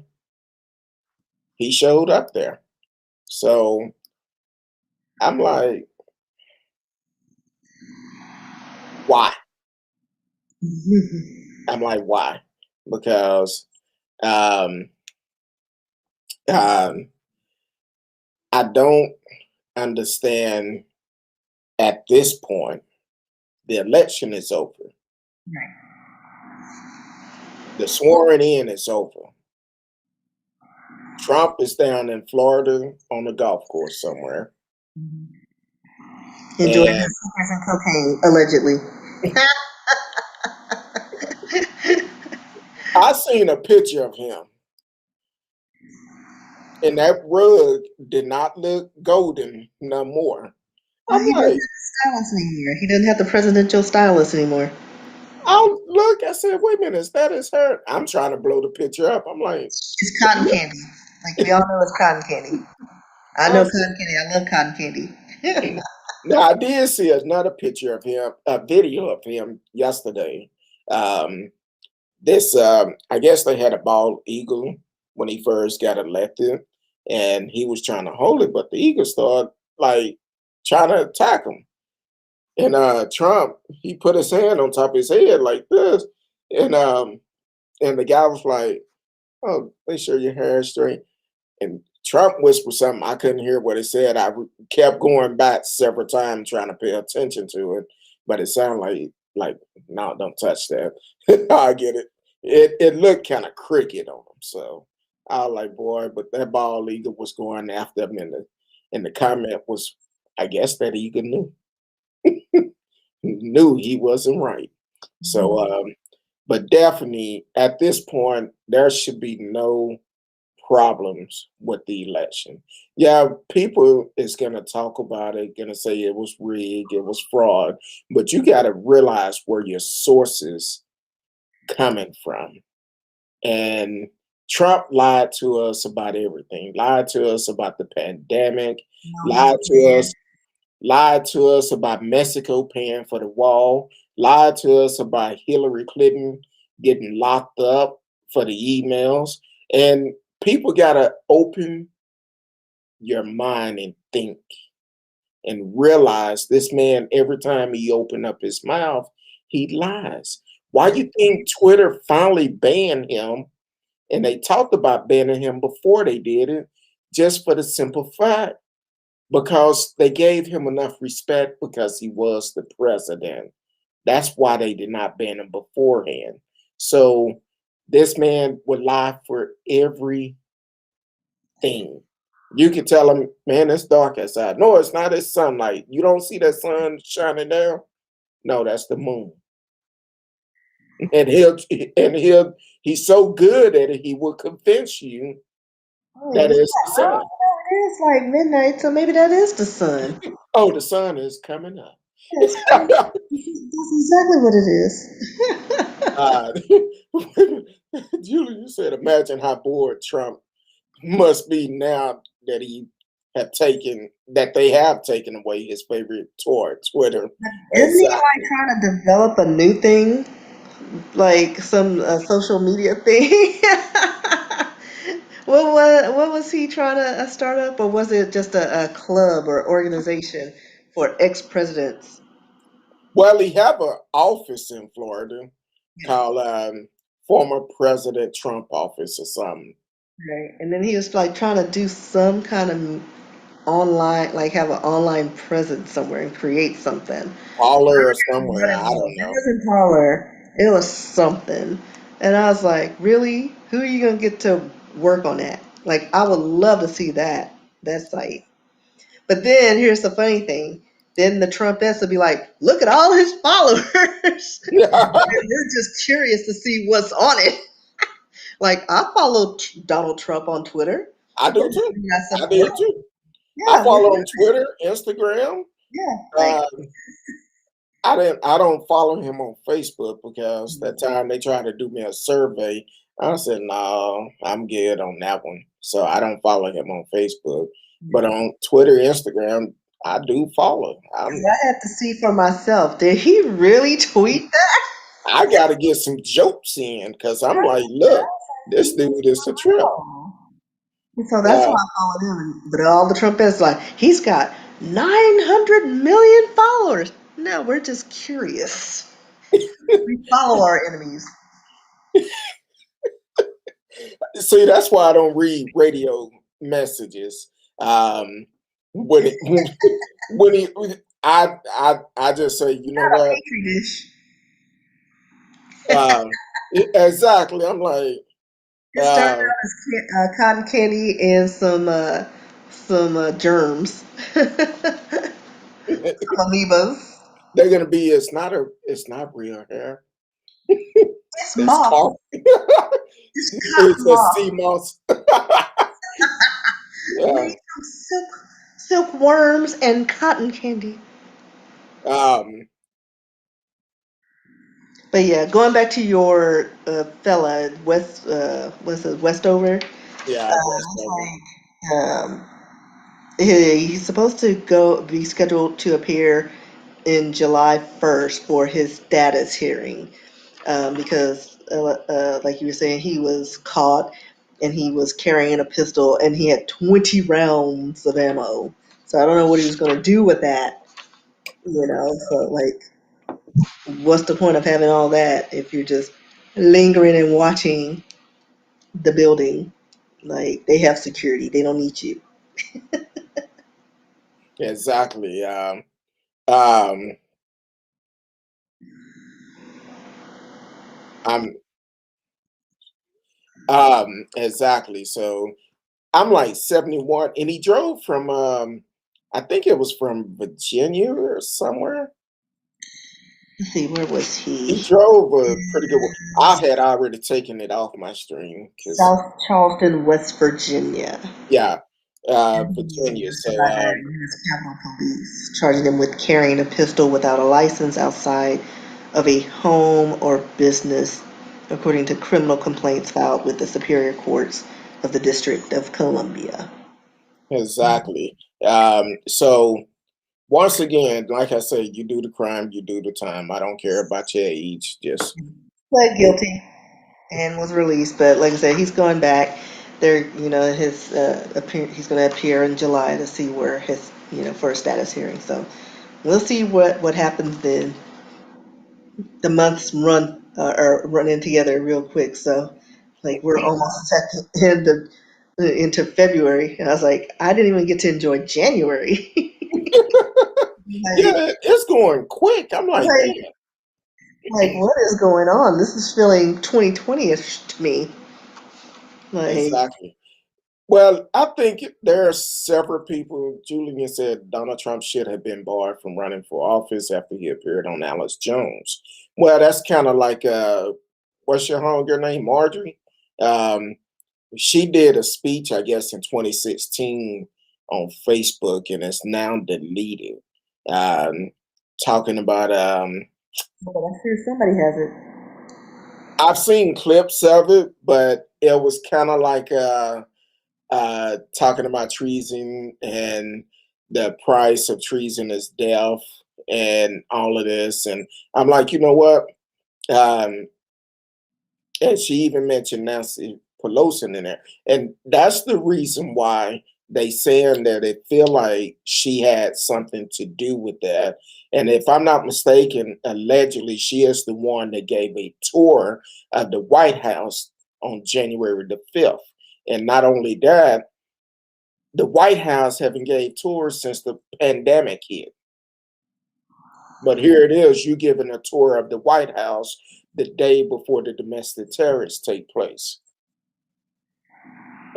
he showed up there. So I'm like, why? I'm like, why? Because um, um, I don't understand at this point. The election is over. Right. The swearing in is over. Trump is down in Florida on the golf course somewhere. Enjoying And his hookers and cocaine, allegedly. I seen a picture of him. And that rug did not look golden no more. I'm He doesn't have like, the stylist anymore. He doesn't have the presidential stylist anymore. I'll look, I said, wait a minute, is that his hair? I'm trying to blow the picture up. I'm like, It's cotton candy. Like we all know it's cotton candy. I know I cotton candy. I love cotton candy. now I did see another picture of him, a video of him yesterday. Um, I guess they had a bald eagle when he first got elected, and he was trying to hold it, but the eagle started like trying to attack him. And Trump, he put his hand on top of his head like this, and and the guy was like, "Oh, make sure your hair is straight." And Trump whispered something. I couldn't hear what he said. Kept going back several times trying to pay attention to it, but it sounded like no, don't touch that. I get it. It looked kind of cricket on him. So I was like, boy, but that ball eagle was going after him, and the comment was, I guess that eagle knew he wasn't right. So, but definitely at this point, there should be no problems with the election. Yeah, people is gonna talk about it, gonna say it was rigged, it was fraud, but you got to realize where your sources coming from. And Trump lied to us about everything. Lied to us about the pandemic. No, he's Lied to us. Lied to us about Mexico paying for the wall. Lied to us about Hillary Clinton getting locked up for the emails. And people gotta open your mind and think and realize this man, every time he open up his mouth, he lies. Why you think Twitter finally banned him? And they talked about banning him before they did it, just for the simple fact because they gave him enough respect because he was the president. That's why they did not ban him beforehand. So this man would lie for everything. You can tell him, man, it's dark outside. No, it's not. It's sunlight. You don't see that sun shining down? No, that's the moon. And he's so good at it, he will convince you Oh, that it's it's the like, sun. oh, it is like midnight, so maybe that is the sun. Oh, the sun is coming up. That's crazy. That's exactly what it is. uh, Julie, you said, imagine how bored Trump must be now that he they have taken away his favorite tour, Twitter. Isn't he like Exactly. trying to develop a new thing, like some social media thing? What was he trying to start up, or was it just a club or organization for ex presidents? Well, he have an office in Florida Yeah. called former President Trump office or something. Right. And then he was like trying to do some kind of online, like have an online presence somewhere and create something. Parlor or somewhere. I don't It know. wasn't taller. It was something. And I was like, really? Who are you gonna get to work on that? Like, I would love to see that site. But then here's the funny thing. Then the Trumpettes will be like, look at all his followers. And we're just curious to see what's on it. Like, I follow Donald Trump on Twitter. I do too. I I support did him. too. I Yeah, follow on Twitter, Instagram. yeah. Like, Um, I don't follow him on Facebook because that time they tried to do me a survey. I said, no, I'm good on that one. So I don't follow him on Facebook. But on Twitter, Instagram, I do follow. 'cause I had to see for myself. Did he really tweet that? I gotta get some jokes in because I'm like, look, this dude is a trip. Wow. So that's why Uh, I followed him. But all the Trumpets like, he's got 900 million followers. No, we're just curious. We follow our enemies. See, that's why I don't read radio messages. Um, when it, when he, I just say, you know what? Petri dish. Um, exactly. I'm like, It started uh, out as cotton candy and some germs, some amoebas. they're gonna be. It's not real hair. It's It's moth. coffee. It's It's cotton a moth. sea moss. Yeah. Made from silkworms and cotton candy. Um. But yeah, going back to your fella, what's it, Westover? Yeah. Westover. Um, he's supposed to be scheduled to appear in July 1st for his status hearing, because like you were saying, he was caught and he was carrying a pistol and he had 20 rounds of ammo. So I don't know what he was going to do with that. So like, what's the point of having all that if you're just lingering and watching the building? Like, they have security, they don't need you. Exactly. Um. I'm. Exactly. So I'm like 71, and he drove from. I think it was from Virginia or somewhere. Let's see, where was He he? drove a pretty good one. I had already taken it off my stream because, South Charleston, West Virginia. yeah, He's Virginia. arrested So, by the U.S. Capitol Police, charging him with carrying a pistol without a license outside of a home or business, according to criminal complaints filed with the Superior Courts of the District of Columbia. exactly. So once again, like I said, you do the crime, you do the time. I don't care about your age. Just Pled guilty and was released, but like I said, he's going back. There, his he's going to appear in July to see where his, for a status hearing. So we'll see what happens then. The months are running together real quick. So like, we're almost at the end of into February, and I was like, I didn't even get to enjoy January. like, yeah, it's going quick. I'm like, like, damn. like, what is going on? This is feeling 2020ish to me. Like, Exactly. Well, I think there are several people. Julian said Donald Trump should have been barred from running for office after he appeared on Alex Jones. Well, that's kind of like what's your homegirl name, Marjorie? Um, she did a speech, I guess, in 2016 on Facebook, and it's now deleted. Um, talking about, but I'm sure somebody has it. I've seen clips of it, but it was kind of like talking about treason and the price of treason is death and all of this. And I'm like, you know what? Um, and she even mentioned Nancy Pelosi in there. And that's the reason why they saying that they feel like she had something to do with that. And if I'm not mistaken, allegedly she is the one that gave a tour of the White House on January the 5th. And not only that, the White House haven't gave tours since the pandemic hit. But here it is, you giving a tour of the White House the day before the domestic terrorists take place.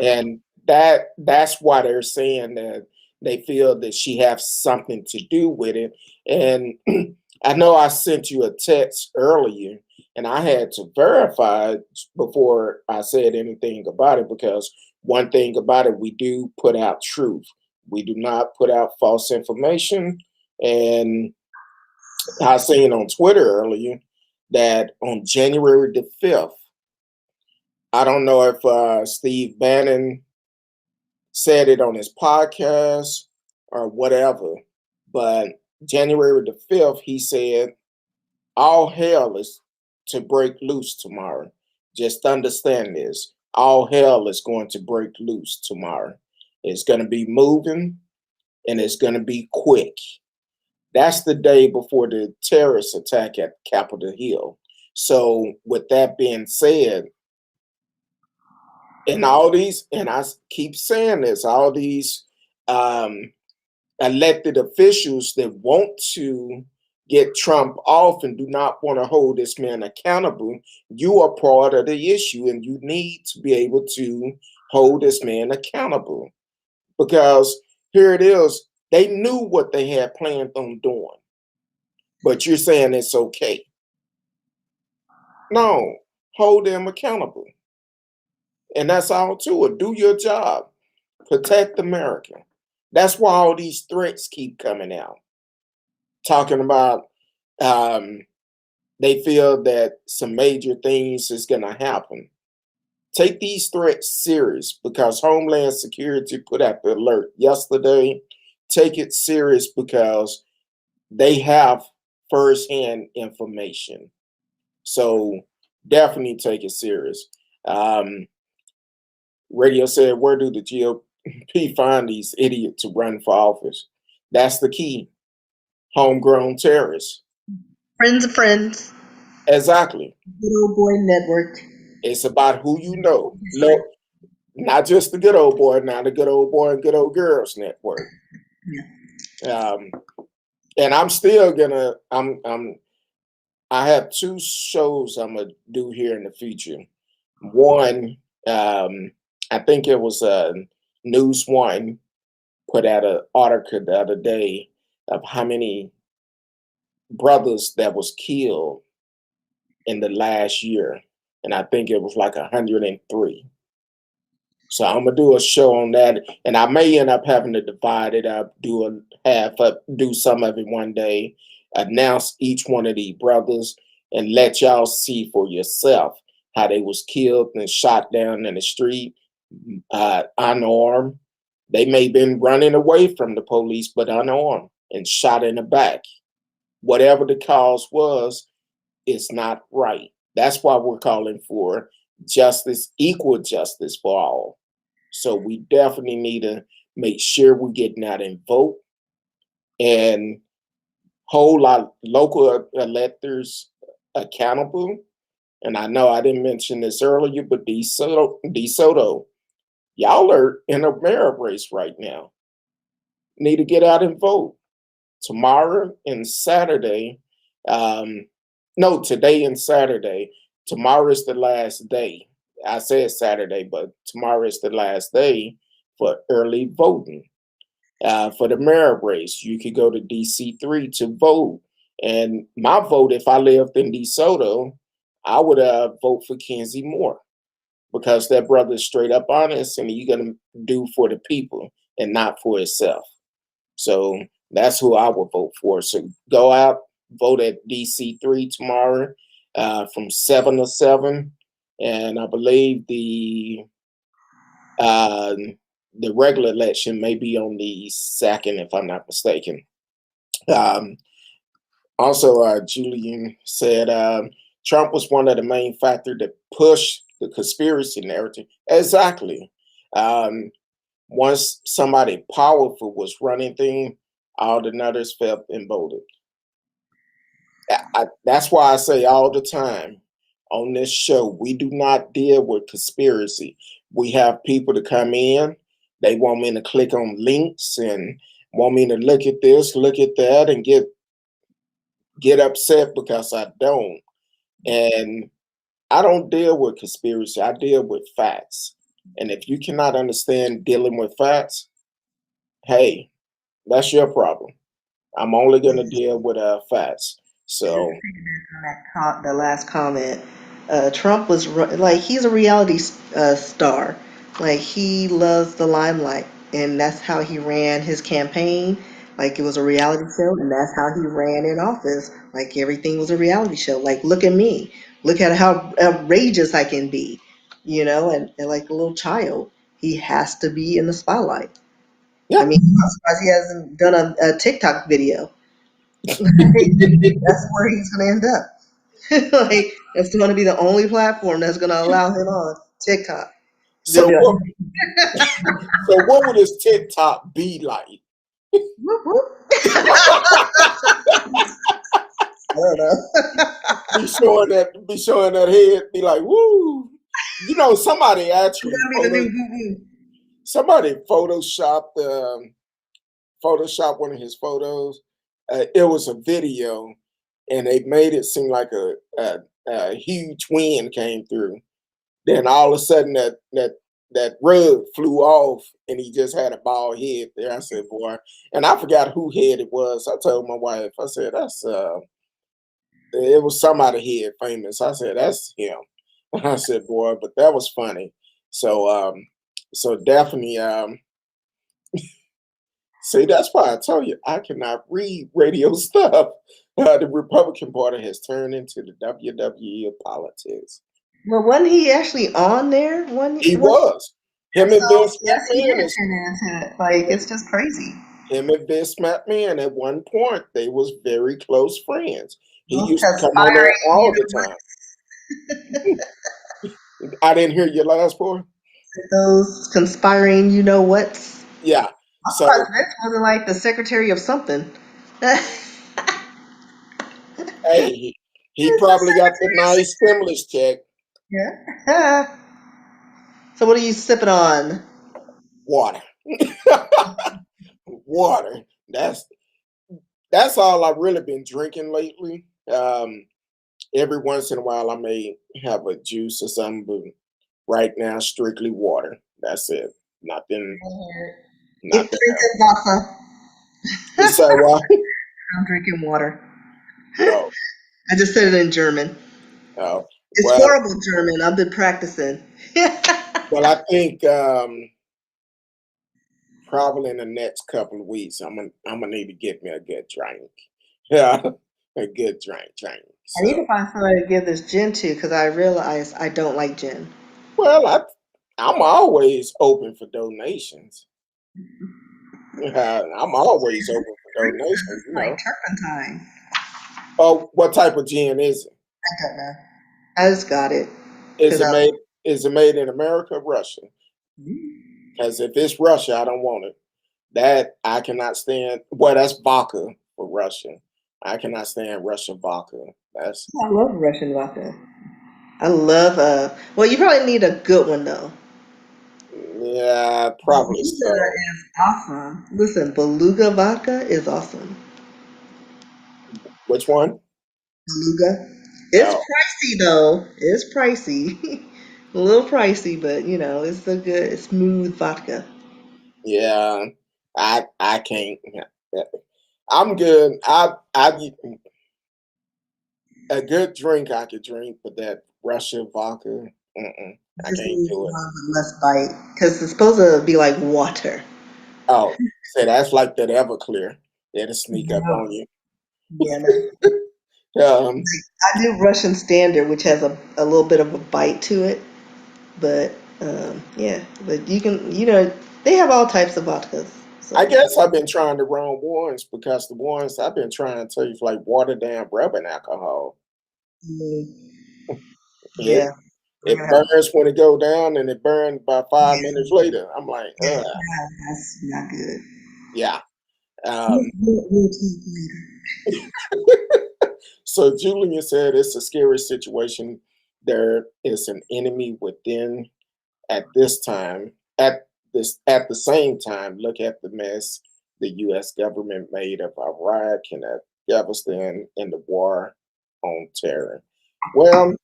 And that's why they're saying that they feel that she has something to do with it. And I know I sent you a text earlier, and I had to verify before I said anything about it, because one thing about it, we do put out truth. We do not put out false information. And I seen on Twitter earlier that on January the 5th, I don't know if Steve Bannon said it on his podcast or whatever, but January the 5th, he said, all hell is to break loose tomorrow. Just understand this. All hell is going to break loose tomorrow. It's going to be moving and it's going to be quick. That's the day before the terrorist attack at Capitol Hill. So, with that being said, and all these, and I keep saying this, all these um, elected officials that want to get Trump off and do not want to hold this man accountable, you are part of the issue and you need to be able to hold this man accountable. Because here it is, they knew what they had planned on doing, but you're saying it's okay. No, hold them accountable. And that's all to it. Do your job. Protect America. That's why all these threats keep coming out. Talking about they feel that some major things is going to happen. Take these threats serious, because Homeland Security put out the alert yesterday. Take it serious because they have firsthand information. So definitely take it serious. Radio said, where do the GOP find these idiots to run for office? That's the key. Homegrown terrorists. Friends of friends. Exactly. Good old boy network. It's about who you know. Look, not just the good old boy, now the good old boy and good old girls network. And I'm still gonna. I have two shows I'm gonna do here in the future. One, I think it was News One put out an article the other day of how many brothers that was killed in the last year, and I think it was like 103. So I'm gonna do a show on that, and I may end up having to divide it up, do some of it one day, announce each one of these brothers, and let y'all see for yourself how they was killed and shot down in the street, unarmed. They may have been running away from the police, but unarmed and shot in the back. Whatever the cause was, it's not right. That's why we're calling for justice, equal justice for all. So we definitely need to make sure we're getting out and vote and hold our local electors accountable. And I know I didn't mention this earlier, but DeSoto, y'all are in a mayor race right now. Need to get out and vote. Tomorrow and Saturday, no, today and Saturday. Tomorrow is the last day. I said Saturday, but tomorrow is the last day for early voting. For the mayor race, you could go to DC3 to vote. And my vote, if I lived in DeSoto, I would vote for Kenzie Moore, because that brother is straight up honest and he's going to do for the people and not for himself. So that's who I would vote for. So go out, vote at DC3 tomorrow from 7 to 7. And I believe the Uh, the regular election may be on the 2nd, if I'm not mistaken. Um, Also, Julian said Trump was one of the main factors that pushed the conspiracy narrative. Exactly. Um, Once somebody powerful was running things, all the others felt emboldened. That's why I say all the time on this show, we do not deal with conspiracy. We have people to come in, they want me to click on links and want me to look at this, look at that, and get upset because I don't. And I don't deal with conspiracy. I deal with facts. And if you cannot understand dealing with facts, hey, that's your problem. I'm only going to deal with facts. So, The last comment. Trump was like he's a reality star. Like he loves the limelight, and that's how he ran his campaign. Like it was a reality show, and that's how he ran in office. Like everything was a reality show. Like look at me, look at how outrageous I can be, and like a little child, he has to be in the spotlight. I yeah. mean, I'm surprised he hasn't done a TikTok video. That's where he's gonna end up. Like it's going to be the only platform that's going to allow him on TikTok. It's going So to be like, what? So what would his TikTok be like? whoop, whoop. I don't know. Be showing that head. Be like, woo. Somebody It's actually going to be the new woo somebody photoshopped one of his photos. It was a video, and they made it seem like a huge wind came through. Then all of a sudden, that rug flew off, and he just had a bald head there. I said, "Boy," and I forgot who head it was. I told my wife, I said, "That's it was somebody head famous." I said, "That's him." I said, "Boy," but that was funny. So, so definitely, see, that's why I told you I cannot read radio stuff. The Republican Party has turned into the WWE of politics. Well, wasn't he actually on there? He One, was. Him and so Vince yes, he did McMahon is turn into it. Like it's just crazy. him and Vince McMahon at one point they was very close friends. He Those used to come on there conspiring, all the time. I didn't hear your last part. those conspiring, what's. Yeah. I'm So surprised Vince wasn't like the secretary of something. hey, he It's the probably got the secretary. nice stimulus check. Yeah. So what are you sipping on? Water. Water. That's all I've really been drinking lately. Every once in a while, I may have a juice or something, but right now, strictly water. That's it. Nothing, If nothing else. drinking vodka, You say what? I'm drinking water. Oh, I just said it in German. oh. It's Well, horrible German. I've been practicing. well, I think probably in the next couple of weeks, I'm gonna need to get me a good drink. Yeah, a good drink. I need So, to find somebody to give this gin to because I realize I don't like gin. well, I'm always open for donations. I'm always open for donations. Like turpentine. Oh, what type of gin is it? I don't know. I just got it Is because it I. made is it made in America or Russia? Because if it's Russia, I don't want it. That I cannot stand. Well, that's vodka for Russia. I cannot stand Russian vodka. That's I love Russian vodka. I love Well, you probably need a good one though. yeah, probably Beluga so. is awesome. Listen, Beluga vodka is awesome. Which one? Beluga. It's Oh, pricey though. It's pricey. A little pricey, but it's a good, smooth vodka. yeah. I can't. I'm good. A good drink I could drink, but that Russian vodka, You I just can't need do it. one with less bite because it's supposed to be like water. Oh, so that's like that Everclear. It'll sneak up No. on you. Yeah, no. Um, I do Russian Standard, which has a little bit of a bite to it, but Yeah, but you can, they have all types of vodkas. I So, guess I've been trying the wrong ones because the ones I've been trying to taste like watered down rubbing alcohol. mm, It yeah, we're it gonna have burns when it go down and it burns about yeah, 5 minutes later. I'm like, yeah, yeah, that's not good. yeah. We'll, Um, we'll talk later. so Julian said it's a scary situation. There is an enemy within at this time. At the same time, look at the mess the U.S. government made of Iraq and Afghanistan in the war on terror. Well,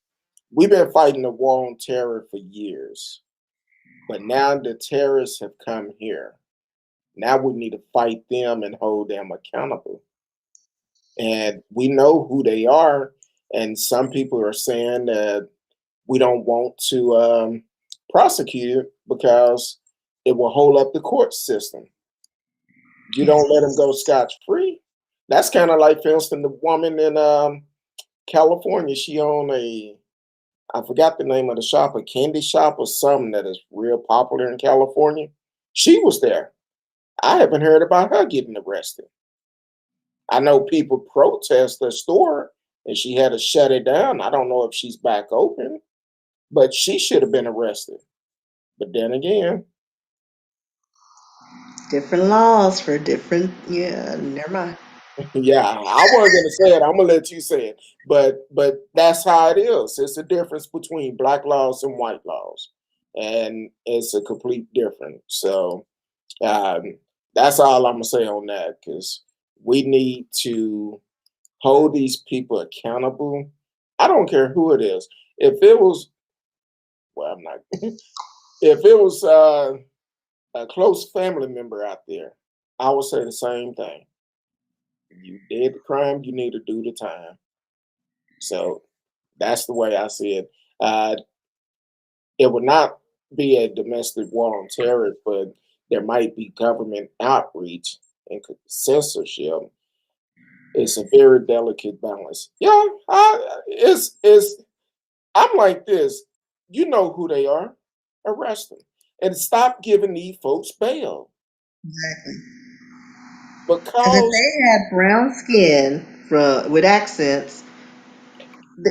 we've been fighting the war on terror for years, but now the terrorists have come here. Now we need to fight them and hold them accountable. And we know who they are. And some people are saying that we don't want to prosecute it because it will hold up the court system. You Yes. don't let them go scotch free. That's kind of like, for instance, the woman in California. She owned I forgot the name of the shop, a candy shop or something that is real popular in California. She was there. I haven't heard about her getting arrested. I know people protest the store and she had to shut it down. I don't know if she's back open, but she should have been arrested. But then again, Different laws for different, yeah, never mind. yeah, I wasn't gonna say it. I'm gonna let you say it. But that's how it is. It's a difference between black laws and white laws, and it's a complete difference. So um, that's all I'm gonna say on that because we need to hold these people accountable. I don't care who it is. If it was, well, I'm not. If it was a close family member out there, I would say the same thing. You did the crime, you need to do the time. So that's the way I see it. Uh, it would not be a domestic war on terror, but there might be government outreach and censorship. It's a very delicate balance. Yeah, it's. I'm like this. You know who they are. Arrest them and stop giving these folks bail Exactly. Because if because they had brown skin with accents,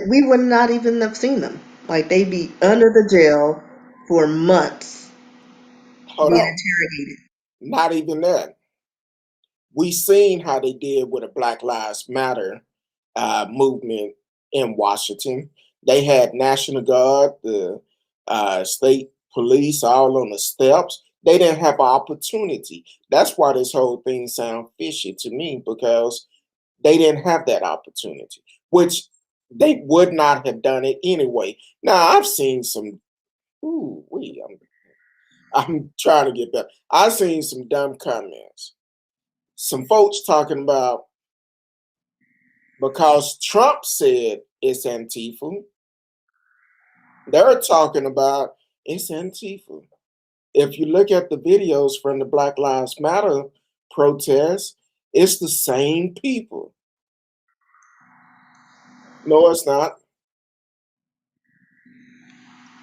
we would not even have seen them. Like they'd be under the jail for months hold being on, interrogated. not even that. We seen how they did with a Black Lives Matter movement in Washington. They had National Guard, the state police, all on the steps. They didn't have an opportunity. That's why this whole thing sounds fishy to me because they didn't have that opportunity, which they would not have done it anyway. Now I've seen some. Ooh, I'm trying to get better. I've seen some dumb comments. Some folks talking about because Trump said it's Antifa, they're talking about it's Antifa. If you look at the videos from the Black Lives Matter protests, it's the same people. No, it's not.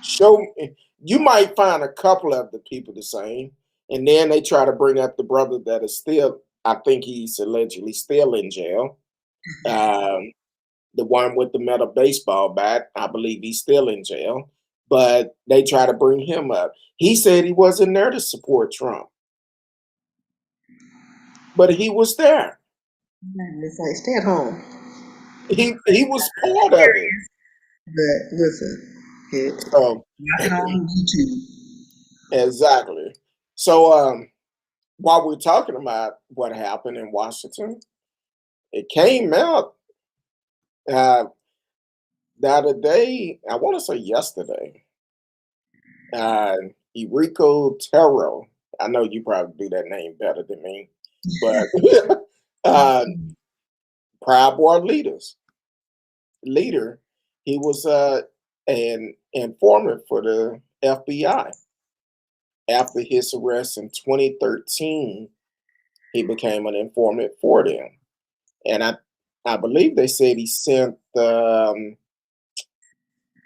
Show me. You might find a couple of the people the same, and then they try to bring up the brother that is still, I think he's allegedly still in jail. Um, the one with the metal baseball bat, I believe he's still in jail, but they try to bring him up. He said he wasn't there to support Trump, but he was there. And it's like stay at home. He was part of it. But listen, So watch it on YouTube. exactly. So while we're talking about what happened in Washington, it came out uh, the other day. I want to say yesterday. Uh, Enrique Tarrio. I know you probably do that name better than me, but uh, Proud Boy leader. He was an informant for the FBI. After his arrest in 2013, he became an informant for them, and I believe they said he sent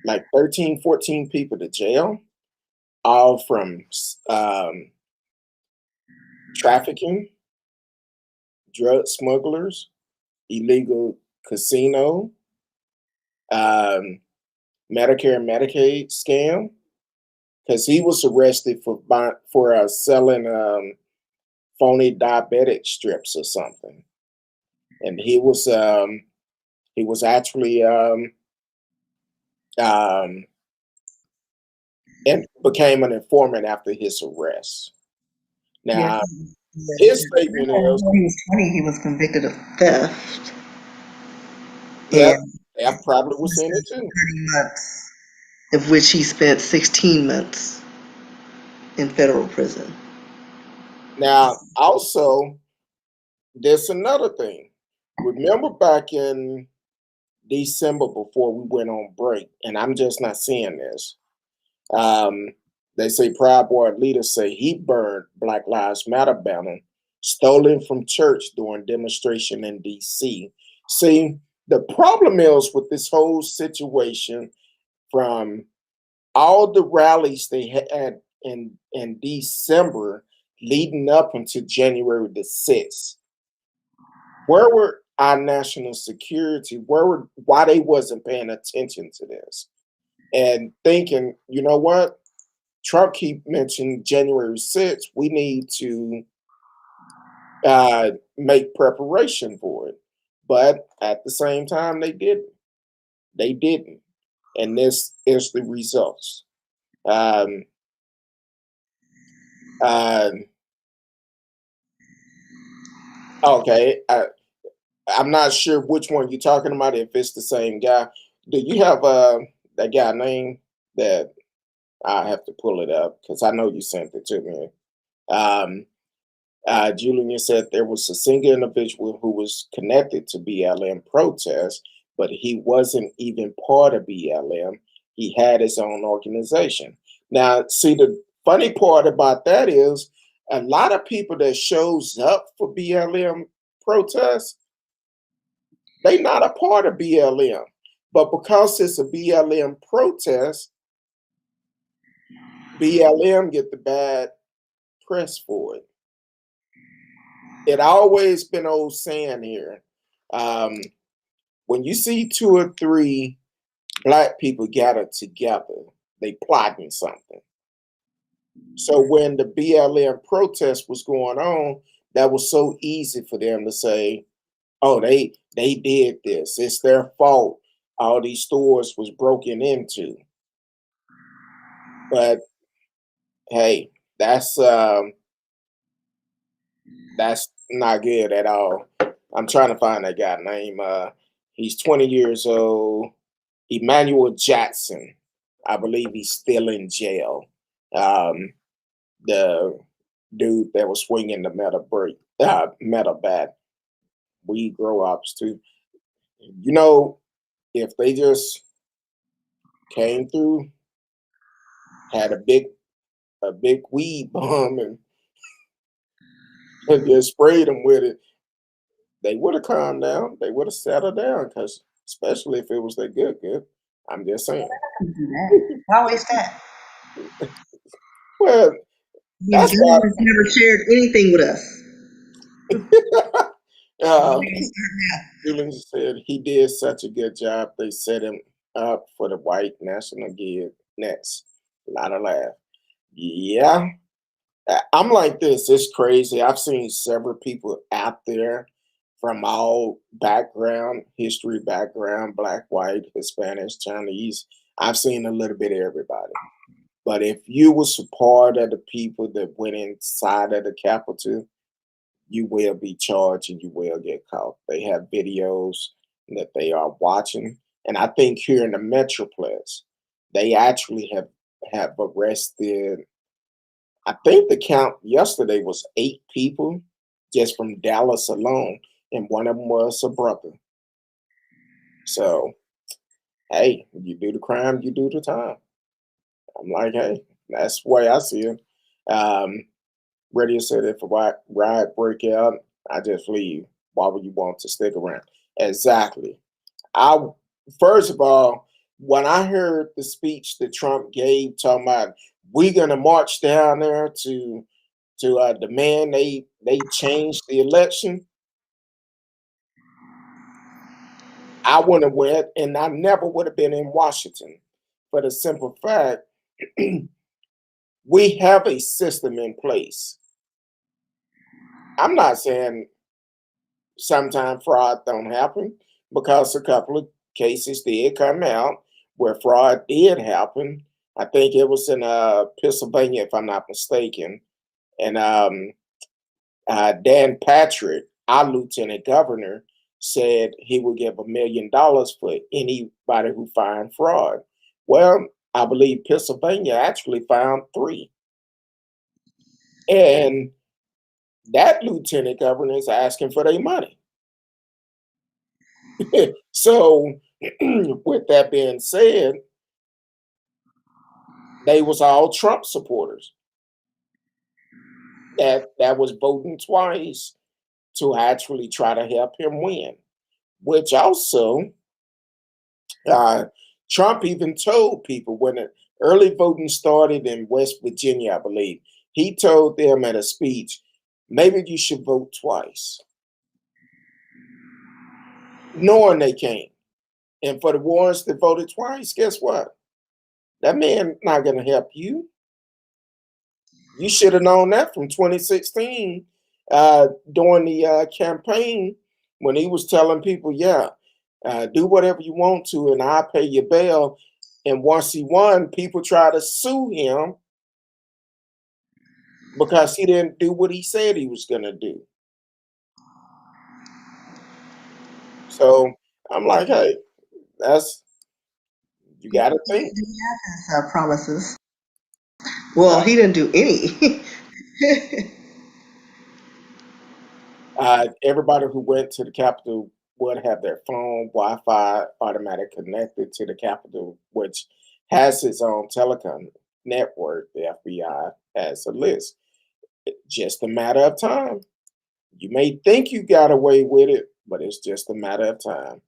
like 13, 14 people to jail. all from trafficking, drug smugglers, illegal casino, um, Medicare and Medicaid scam, because he was arrested for selling phony diabetic strips or something, and he was actually um, and became an informant after his arrest. Yes. Now Yes. his statement is, When he was 20, he was convicted of theft, yeah, and F probably was in it sentenced to too. 30 months, of which he spent 16 months in federal prison. Now also, there's another thing. Remember back in December before we went on break, and I'm just not seeing this. Um, they say Proud Boy leaders say he burned Black Lives Matter banner stolen from church during demonstration in DC. See, the problem is with this whole situation from all the rallies they had in December leading up until January the 6th. Where were our national security? Why they wasn't paying attention to this and thinking, you know what? Trump keep mentioning January 6th. We need to make preparation for it. But at the same time, they didn't. They didn't. And this is the results. Um, uh, okay. I'm not sure which one you're talking about, if it's the same guy. Do you have that guy name that I have to pull it up because I know you sent it to me. Um, Julian said there was a single individual who was connected to BLM protests, but he wasn't even part of BLM. He had his own organization. Now, see, the funny part about that is a lot of people that shows up for BLM protests, they not a part of BLM. But because it's a BLM protest, BLM get the bad press for it. It always been old saying here. Um, when you see two or three black people gathered together, they plotting something. So when the BLM protest was going on, that was so easy for them to say, "Oh, they did this. It's their fault. All these stores was broken into." But hey, that's not good at all. I'm trying to find that guy name. He's 20 years old. Emmanuel Jackson. I believe he's still in jail. Um, the dude that was swinging the metal bat. We grow ups too. You know, if they just came through, had a big weed bomb and just sprayed them with it, they would have calmed down. They would have settled down because, especially if it was their good. I'm just saying. Do that. Why waste that? Well, The that's why. government's never shared anything with us. um, Yeah. Julian said he did such a good job. They set him up for the white national gig next. A lot of laugh. Yeah, I'm like this. It's crazy. I've seen several people out there from all background, history background, black, white, Hispanic, Chinese. I've seen a little bit of everybody. But if you was a part of the people that went inside of the Capitol, you will be charged and you will get caught. They have videos that they are watching. And I think here in the Metroplex, they actually have arrested, I think the count yesterday was 8 people just from Dallas alone. And one of them was a brother. So, hey, you do the crime, you do the time. I'm like, hey, that's the way I see it. Um, Radio said if a riot break out, I just leave. Why would you want to stick around? Exactly. I First of all, when I heard the speech that Trump gave talking about we're gonna march down there to demand they change the election, I wouldn't have went, and I never would have been in Washington for the simple fact we have a system in place. I'm not saying sometimes fraud don't happen because a couple of cases did come out where fraud did happen. I think it was in Pennsylvania, if I'm not mistaken, and Dan Patrick, our lieutenant governor, said he would give $1 million for anybody who find fraud. Well, I believe Pennsylvania actually found three, and that lieutenant governor is asking for their money. So, with that being said, they was all Trump supporters that was voting twice to actually try to help him win. Which also, uh, Trump even told people when the early voting started in West Virginia, I believe, he told them at a speech, maybe you should vote twice, knowing they came. And for the ones that voted twice, guess what? That man not going to help you. You should have known that from 2016 during the campaign when he was telling people, yeah, do whatever you want to and I'll pay your bail. And once he won, people tried to sue him because he didn't do what he said he was going to do. So I'm like, hey, that's, you got to He think. didn't have his promises. Well, Uh, he didn't do any. Everybody who went to the Capitol would have their phone Wi-Fi automatic connected to the Capitol, which has its own telecom network. The FBI has a list. Just a matter of time. You may think you got away with it, but it's just a matter of time.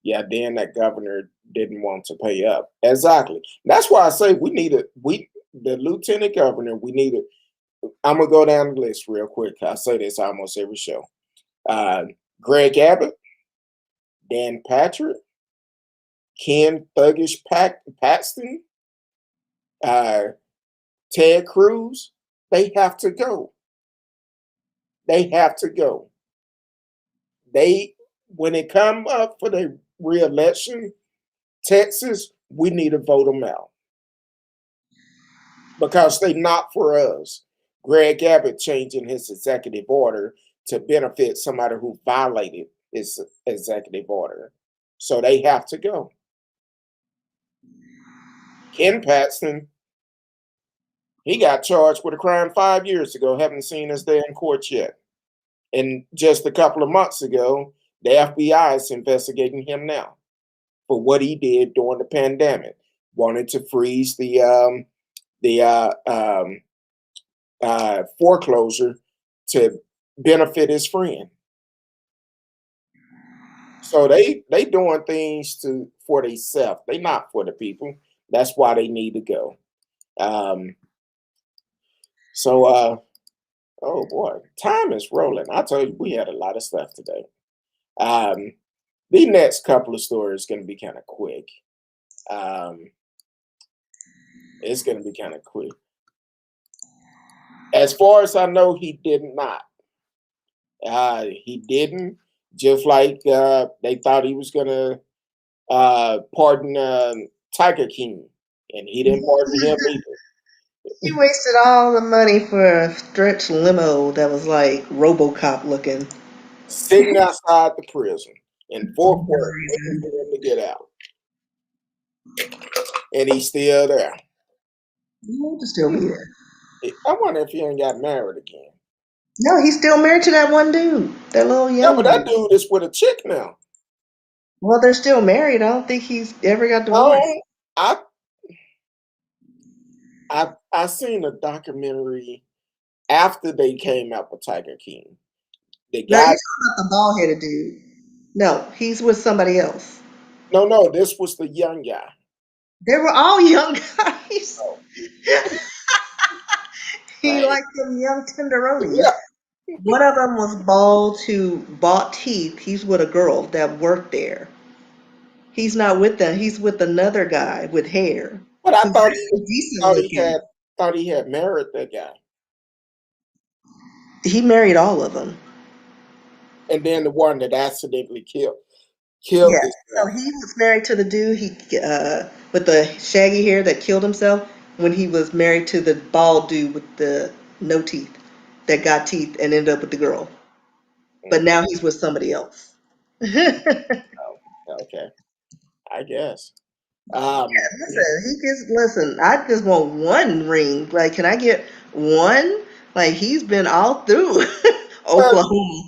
Yeah, then that governor didn't want to pay up. Exactly. That's why I say the lieutenant governor, we need it. I'm gonna go down the list real quick. I say this almost every show. Uh, Greg Abbott, Dan Patrick, Ken Paxton, uh, Ted Cruz, they have to go. They have to go. They when it come up for the re-election, Texas, we need to vote them out because they not for us. Greg Abbott changing his executive order to benefit somebody who violated his executive order. So they have to go. Ken Paxton, he got charged with a crime 5 years ago. Haven't seen his day in court yet. And just a couple of months ago, the FBI is investigating him now for what he did during the pandemic. Wanted to freeze the foreclosure to benefit his friend. So they doing things for themselves. They not for the people. That's why they need to go. Um, so oh boy, time is rolling. I told you we had a lot of stuff today. Um, the next couple of stories going to be kind of quick. Um, it's going to be kind of quick. As far as I know, he did not. He didn't. Just like they thought he was going to pardon Tiger King, and he didn't pardon him either. He wasted all the money for a stretch limo that was like RoboCop looking. Sitting outside the prison in Fort Worth, waiting for him to get out, and he's still there. He wants to still be there. I wonder if he ain't got married again. No, he's still married to that one dude, that little Yeah, young but that dude. dude is with a chick now. Well, they're still married. I don't think he's ever got divorced. Oh, I I seen a documentary after they came out with Tiger King. The No, you're guy, talking about the bald headed dude. No, he's with somebody else. no, this was the young guy. They were all young guys. He Right. liked them young tenderonis. Yeah. One of them was bald who bought teeth. He's with a girl that worked there. He's not with them. He's with another guy with hair But I who's thought actually decent thought he looking. had married that guy. He married all of them. And then the one that accidentally killed Yeah. So himself. he was married to the dude with the shaggy hair that killed himself when he was married to the bald dude with the no teeth that got teeth and ended up with the girl. But Mm, now he's with somebody else. Listen, okay, I guess. Um, listen, I just want one ring. Like, can I get one? Like, he's been all through but Oklahoma.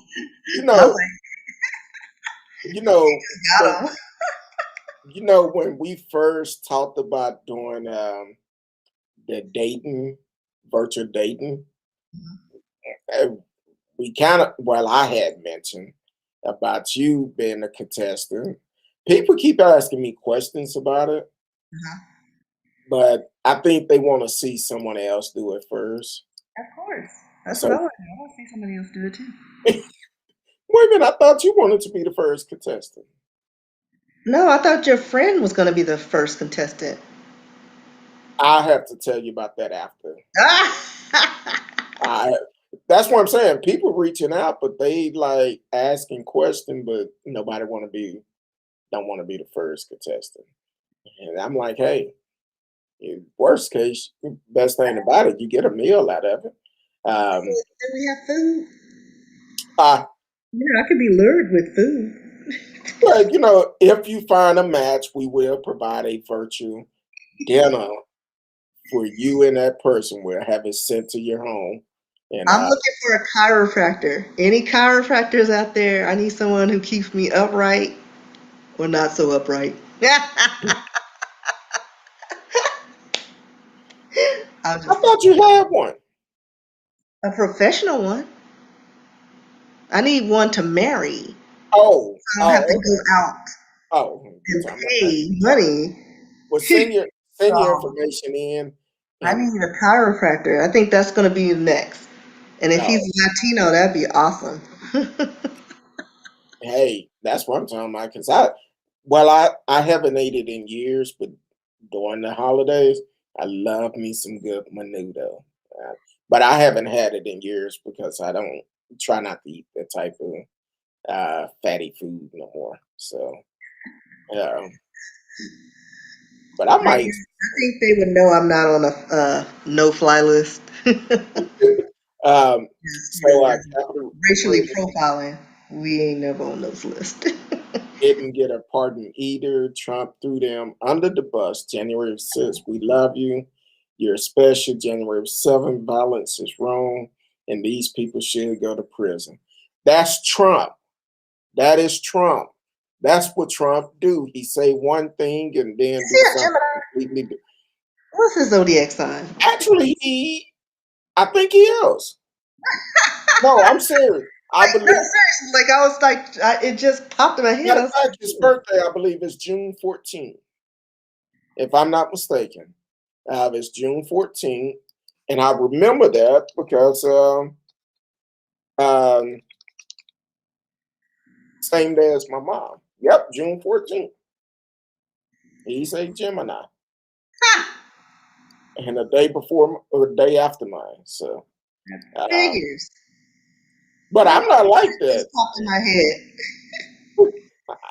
you I'm know, like, you know when got him. when we first talked about doing the dating, virtual dating, uh, we kind of I had mentioned about you being a contestant. People keep asking me questions about it, Uh-huh. but I think they want to see someone else do it first. Of course. That's what I So want to do. I want to see somebody else do it too. wait a minute, I thought you wanted to be the first contestant. No, I thought your friend was going to be the first contestant. I have to tell you about that after. Ah! I That's what I'm saying. People reaching out, but they like asking questions, but nobody don't want to be the first contestant. And I'm like, hey, worst case, best thing about it, you get a meal out of it. Um, Do we have food? uh, Yeah, I could be lured with food. but if you find a match, we will provide a virtual dinner for you and that person. We'll have it sent to your home. And I'm looking for a chiropractor. Any chiropractors out there? I need someone who keeps me upright or not so upright. I'm I just thought you had one. a professional one. I need one to marry. Oh, I don't have to oh, go okay. out Oh, you and talking about that? pay money. Well, send your So information in, I and need a chiropractor. I think that's going to be next. And if he's oh, Latino, that'd be awesome. hey, that's what I'm talking about. Because I haven't ate it in years, but during the holidays, I love me some good menudo. Uh, but I haven't had it in years because I don't try not to eat that type of fatty food no more. So, um, but I might. I think they would know I'm not on a no-fly list. Um, so, We're Captain racially Fred profiling. We ain't never on those lists. didn't get a pardon either. Trump threw them under the bus. January 6th, we love you. You're special. January 7th, violence is wrong, and these people should go to prison. That's Trump. That is Trump. That's what Trump do. He say one thing and then Is do he a something Gemini? completely different. What's his zodiac sign? Actually, I think he is. No, I'm serious. I Like, no, believe. seriously. Like, I was like, it just popped in my head. Matter I of was fact, his birthday, I believe, is June 14th, if I'm not mistaken. It's June 14th, and I remember that because um, same day as my mom. Yep, June 14th. He's a Gemini, like, and the day before or the day after mine. So, um, figures. but Like, I'm not like it that. just popped in my head.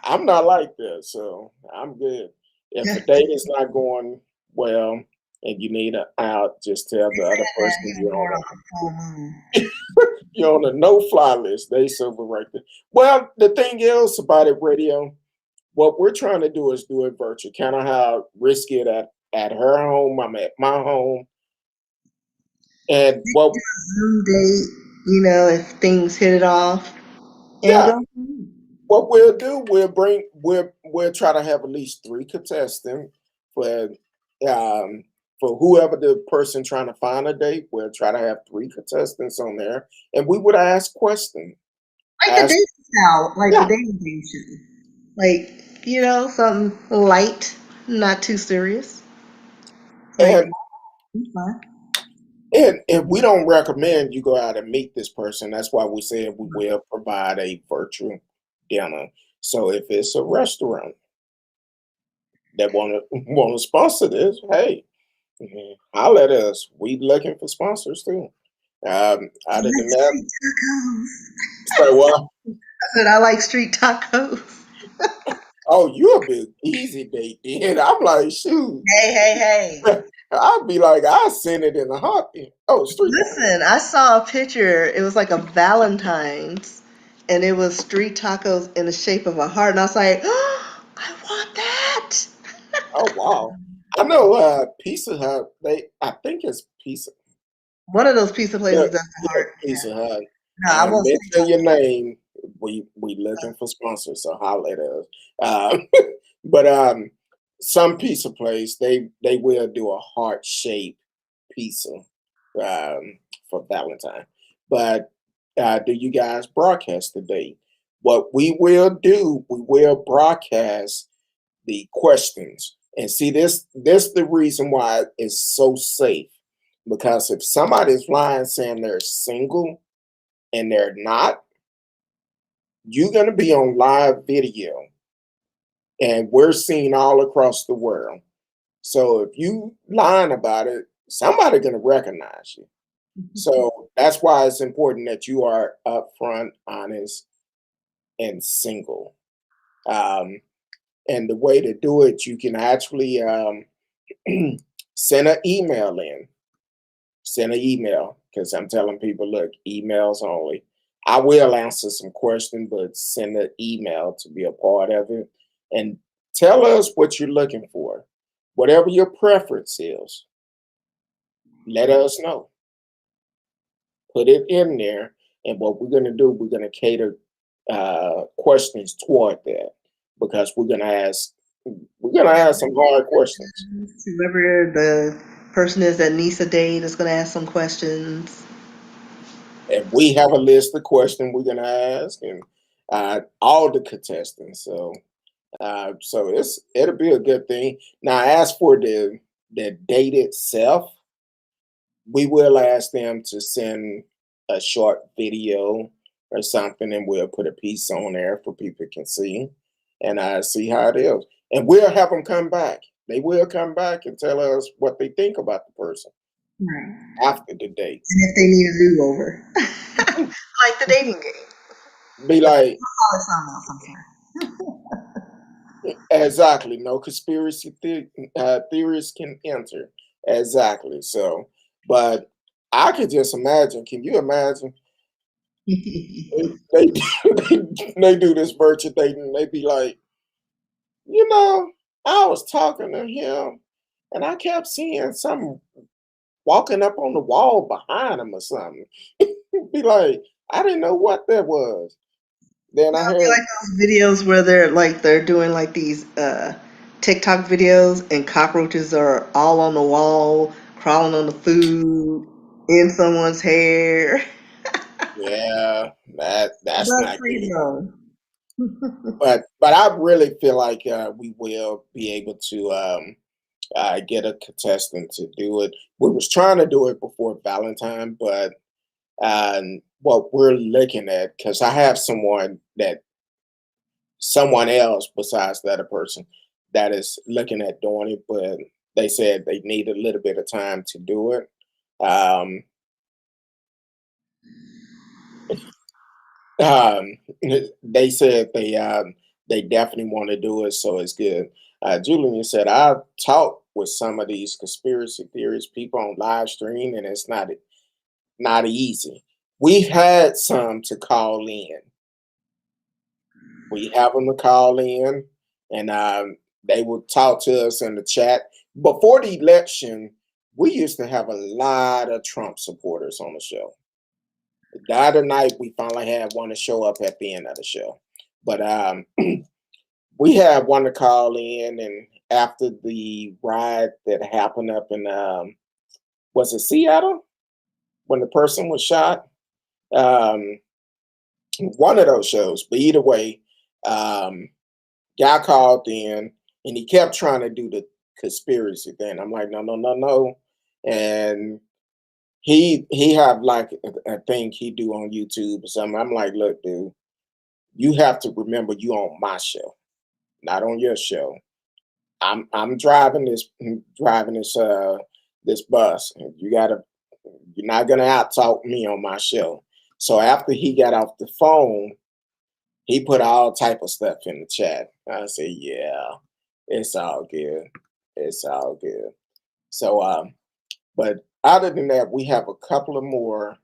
I'm not like that, so I'm good. If a date is not going well and you need an out, just tell the other person He was born on a full moon. you're on a no-fly list. They silver right there. Well, the thing is about it, radio. What we're trying to do is do it virtual. Kind of how risk it at her home. I'm at my home, and Zoom date, if things hit it off and yeah, go. what we'll do, we'll try to have at least three contestants for um for whoever the person trying to find a date. We'll try to have three contestants on there, and we would ask questions. Like a Ask, dating style, like a yeah, dating game show. Like, something light. Not too serious. Like, And fine. and we don't recommend you go out and meet this person. That's why we said we will provide a virtual dinner. So if it's a restaurant that want to sponsor this, hey, holler at us. We looking for sponsors too. I Other than like that, street tacos. say what? I said I like street tacos. Oh, you a big easy date then. I'm like, shoot. Hey, hey, hey. I'd be like, I send it in a heartbeat. Oh, street. Listen, I saw a picture. It was like a Valentine's, and it was street tacos in the shape of a heart. And I was like, oh, I want that. Oh wow. I know Pizza Hut, I think it's Pizza. One of those pizza Yeah, places does the yeah, heart. Yeah. Pizza Hut. No, I want street Mention your tacos. name. We looking for sponsors, so holler at us. Uh, but some pizza place they will do a heart shaped pizza for Valentine. But do you guys broadcast today? What we will do, we will broadcast the questions. And see this the reason why it's so safe. Because if somebody's lying saying they're single and they're not, you're gonna be on live video and we're seen all across the world. So if you lying about it, somebody gonna recognize you. So that's why it's important that you are upfront, honest, and single. Um, and the way to do it, you can actually send an email in. Send an email because I'm telling people, look, emails only. I will answer some questions, but send an email to be a part of it and tell us what you're looking for. Whatever your preference is, let us know. Put it in there. And what we're going to do, we're going to cater questions toward that because we're gonna ask some hard questions. Whoever the person is that needs a date is going to ask some questions. And we have a list of questions we're gonna ask, and all the contestants. So it'll be a good thing. Now, as for the date itself, we will ask them to send a short video or something, and we'll put a piece on there for people can see and see how it is. And we'll have them come back. They will come back and tell us what they think about the person Right. after the date. And if they need a do-over. Like the dating game. Be But like, I'll call it something else, I'm sorry. exactly. No conspiracy theories can enter. Exactly. So, but I could just imagine. Can you imagine? They they do this virtual dating. They be like, I was talking to him, and I kept seeing something walking up on the wall behind him or something. Be like, I didn't know what that was. Then I It'll be heard, like those videos where they're doing like these TikTok videos and cockroaches are all on the wall, crawling on the food, in someone's hair. yeah, that's Bug not free good. zone. But I really feel like we will be able to get a contestant to do it. We was trying to do it before Valentine, but what we're looking at, because I have someone else besides the other person that is looking at doing it, but they said they need a little bit of time to do it. Um, Um, they said they definitely want to do it, so it's good. Julian said I've talked with some of these conspiracy theorists people on live stream, and it's not easy. We've had some to call in. We have them to call in, and they would talk to us in the chat. Before the election, we used to have a lot of Trump supporters on the show. The other night, we finally had one to show up at the end of the show. But we had one to call in, and after the riot that happened up in, was it Seattle, when the person was shot? Um, one of those shows. But either way, guy called in. And he kept trying to do the conspiracy thing. I'm like, no, no, no, no. And he have like a thing he do on YouTube or something. I'm like, look, dude, you have to remember you on my show, not on your show. I'm driving this bus. And you're not gonna out talk me on my show. So after he got off the phone, he put all type of stuff in the chat. I said, yeah, it's all good. It's all good. So but other than that, we have a couple of more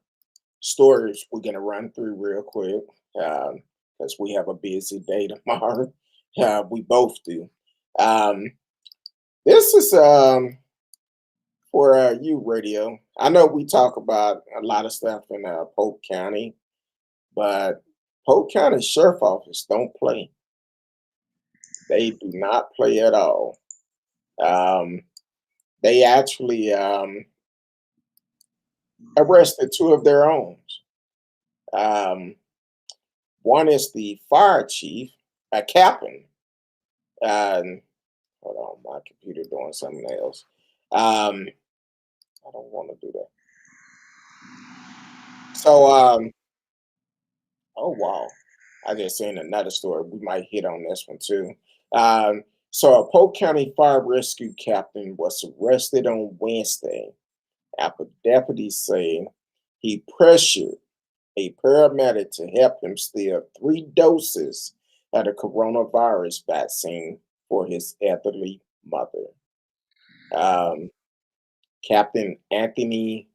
stories we're gonna run through real quick. Because we have a busy day tomorrow. We both do. Um, this is for you, radio. I know we talk about a lot of stuff in Polk County, but Polk County Sheriff Office don't play. They do not play at all. Um, they actually arrested two of their own. Um, one is the fire chief, a captain. Um, hold on, my computer doing something else. I don't want to do that. So, oh wow, I just seen another story. We might hit on this one too. So, a Polk County fire rescue captain was arrested on Wednesday after deputies say he pressured a paramedic to help him steal 3 doses of the coronavirus vaccine for his elderly mother. Um, Captain Anthony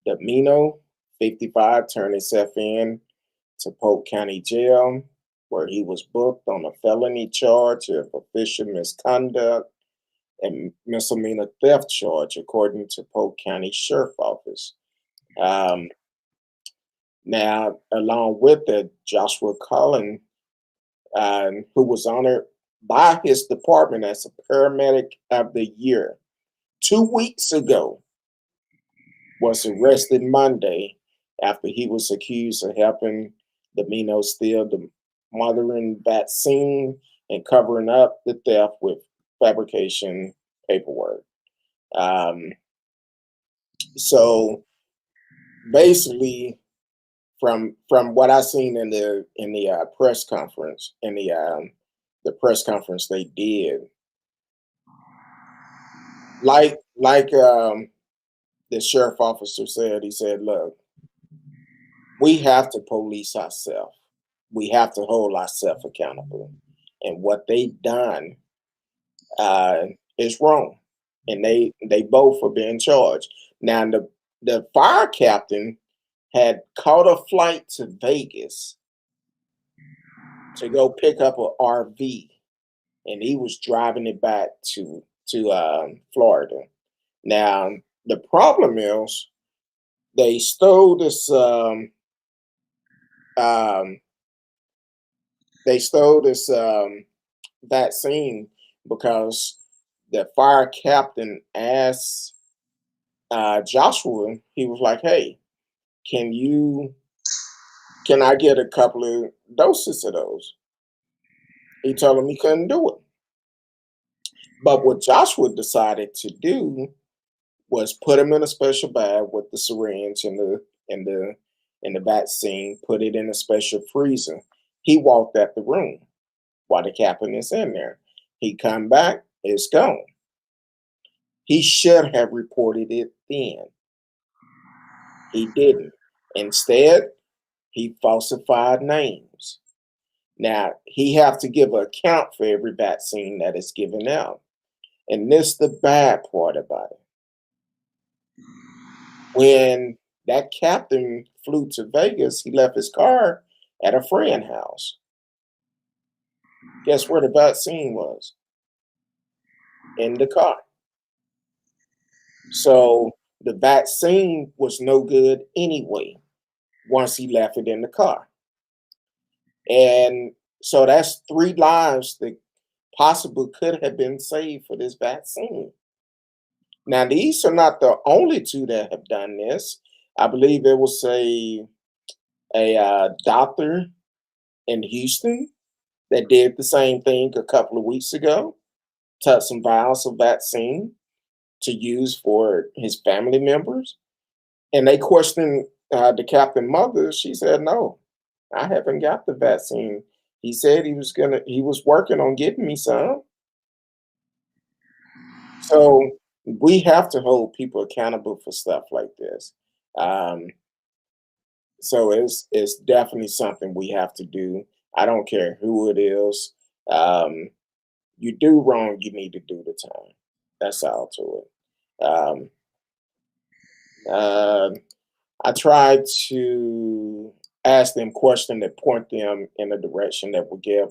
Damiano, 55, turned himself in to Polk County Jail, where he was booked on a felony charge of official misconduct and misdemeanor theft charge, according to Polk County Sheriff Office. Um, Now, along with the Joshua Colon, who was honored by his department as a paramedic of the year 2 weeks ago, was arrested Monday after he was accused of helping the Mino steal the mothering vaccine and covering up the theft with fabrication paperwork. Um, so basically, from what I seen in the press conference, in the press conference they did, like the sheriff officer said, he said, "Look, we have to police ourselves. We have to hold ourselves accountable. And what they done uh, is wrong. And they both are being charged. Now the fire captain had caught a flight to Vegas to go pick up an RV, and he was driving it back to Florida. Now the problem is they stole this um, they stole this vaccine because the fire captain asked Joshua. He was like, "Hey, can you can I get a couple of doses of those?" He told him he couldn't do it. But what Joshua decided to do was put him in a special bag with the syringe and the and the vaccine, put it in a special freezer. He walked out the room while the captain is in there. He come back, it's gone. He should have reported it then. He didn't. Instead, he falsified names. Now he have to give an account for every vaccine that is given out. And this the bad part about it. When that captain flew to Vegas, he left his car at a friend house. Guess where the vaccine was? In the car. So the vaccine was no good anyway once he left it in the car. And so that's 3 lives that possibly could have been saved for this vaccine. Now, these are not the only two that have done this. I believe it was a doctor in Houston that did the same thing a couple of weeks ago. took some vials of vaccine to use for his family members. And they questioned the captain mother. She said, "No, I haven't got the vaccine." He said he was working on getting me some. So we have to hold people accountable for stuff like this. Um, so it's definitely something we have to do. I don't care who it is. Um, you do wrong, you need to do the time. That's all to it. Uh, I try to ask them questions that point them in a direction that will give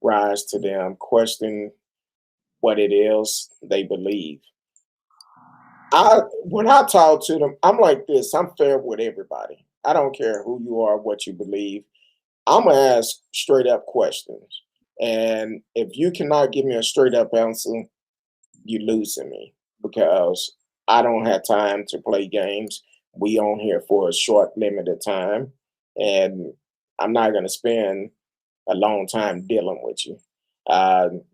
rise to them question what it is they believe. I When I talk to them, I'm like this. I'm fair with everybody. I don't care who you are, what you believe. I'm gonna ask straight up questions, and if you cannot give me a straight up answer, you losing me because I don't have time to play games. We on here for a short limited time, and I'm not gonna spend a long time dealing with you.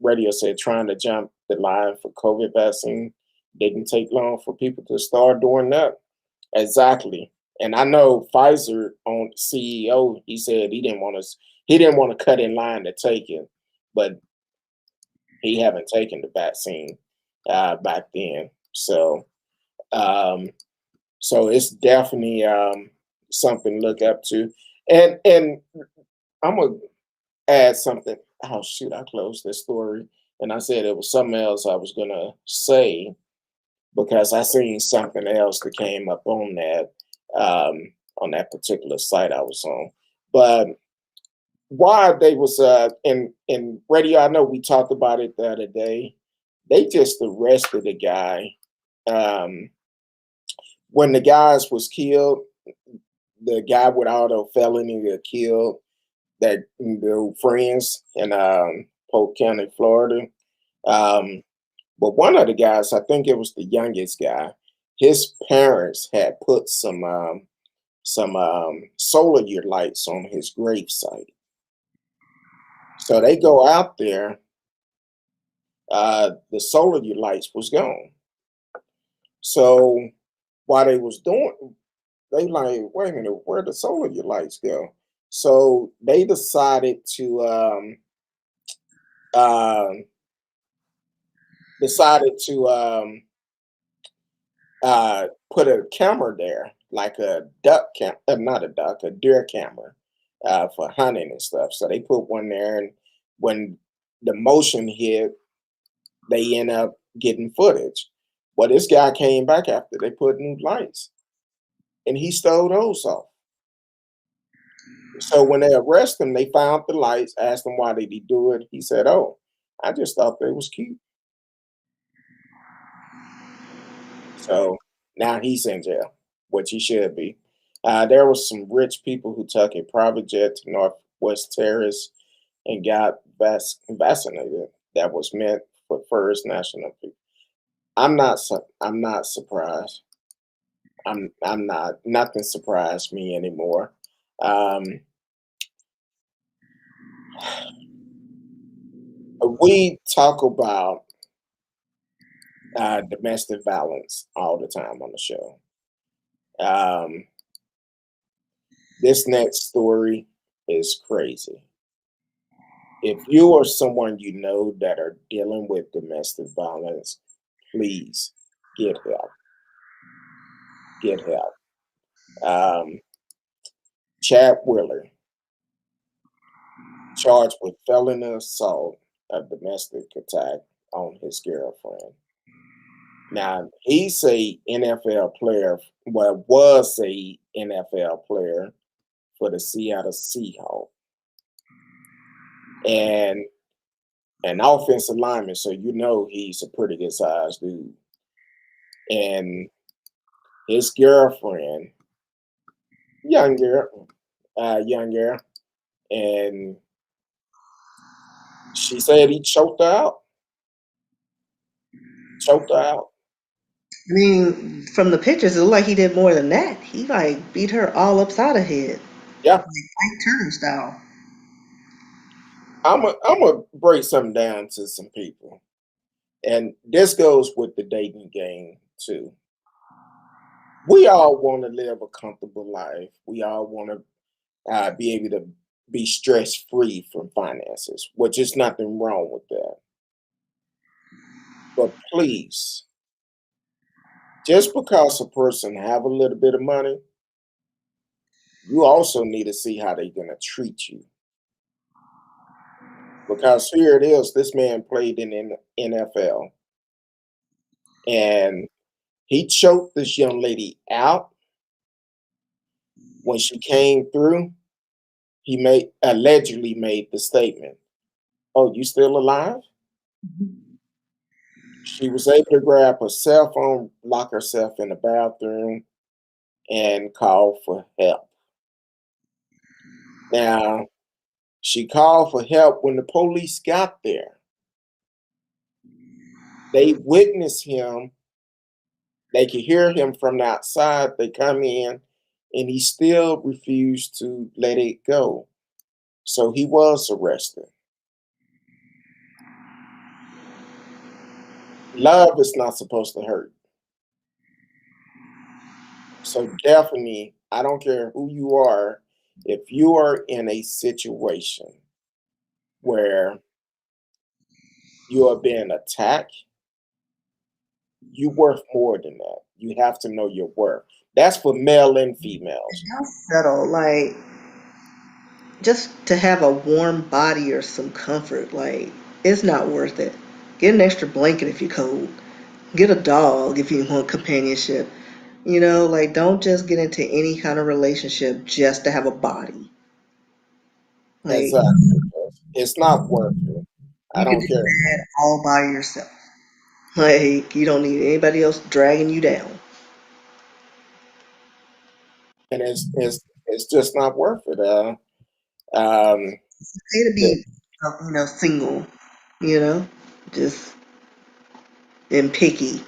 Radio said trying to jump the line for COVID vaccine didn't take long for people to start doing that. Exactly. And I know Pfizer on CEO, he said he didn't want to cut in line to take it, but he haven't taken the vaccine back then. Um, so it's definitely something to look up to. And I'm gonna add something. Oh shoot, I closed this story and I said it was something else I was gonna say because I seen something else that came up on that particular site I was on. But why they was in radio, I know we talked about it the other day. They just arrested the guy. Um, when the guys was killed, the guy with all the felony that killed that their friends in Polk County, Florida. Um, but one of the guys, I think it was the youngest guy, his parents had put some solar year lights on his gravesite. So they go out there, the solar year lights was gone. So while they was doing, they like, wait a minute, where the solar year lights go? So they um, decided to put a camera there, like a not a duck, a deer camera for hunting and stuff. So they put one there, and when the motion hit, they end up getting footage. Well, this guy came back after they put new lights, and he stole those off. So when they arrest him, they found the lights, asked him why did he do it. He said, "Oh, I just thought they was cute." So now he's in jail, which he should be. There was some rich people who took a private jet to Northwest Terrace and got vaccinated. That was meant for First National people. I'm not surprised. I'm not. Nothing surprised me anymore. Um, we talk about domestic violence all the time on the show. Um, this next story is crazy. If you or someone you know that are dealing with domestic violence, please get help. Get help. Um, Chad Wheeler, charged with felony assault of domestic attack on his girlfriend. Now he's a NFL player. Well, was a NFL player for the Seattle Seahawks and an offensive lineman. So you know he's a pretty good sized dude. And his girlfriend, young girl, and she said he choked her out. I mean, from the pictures, it looked like he did more than that. He like beat her all upside her head, Yeah, like Turner style. I'm gonna break something down to some people. And this goes with the dating game too. We all want to live a comfortable life. We all want to be able to be stress free from finances, which is nothing wrong with that. But please, just because a person have a little bit of money, you also need to see how they're gonna treat you. Because here it is, this man played in the NFL and he choked this young lady out when she came through. He made allegedly made the statement, "Oh, you still alive?" She was able to grab her cell phone, lock herself in the bathroom, and call for help. Now, she called for help when the police got there. They witnessed him. They could hear him from the outside. They come in, and he still refused to let it go. So he was arrested. Love is not supposed to hurt. So definitely, I don't care who you are, if you are in a situation where you are being attacked, you worth more than that. You have to know your worth. That's for male and females. Don't settle. Like, just to have a warm body or some comfort, like, it's not worth it. Get an extra blanket if you're cold. Get a dog if you want companionship. Like, don't just get into any kind of relationship just to have a body. Like, Exactly. It's not worth it. I you could don't be care. sad all by yourself. Like, you don't need anybody else dragging you down. And it's just not worth it. Um, It's okay to the- be, single, you know, just and picky.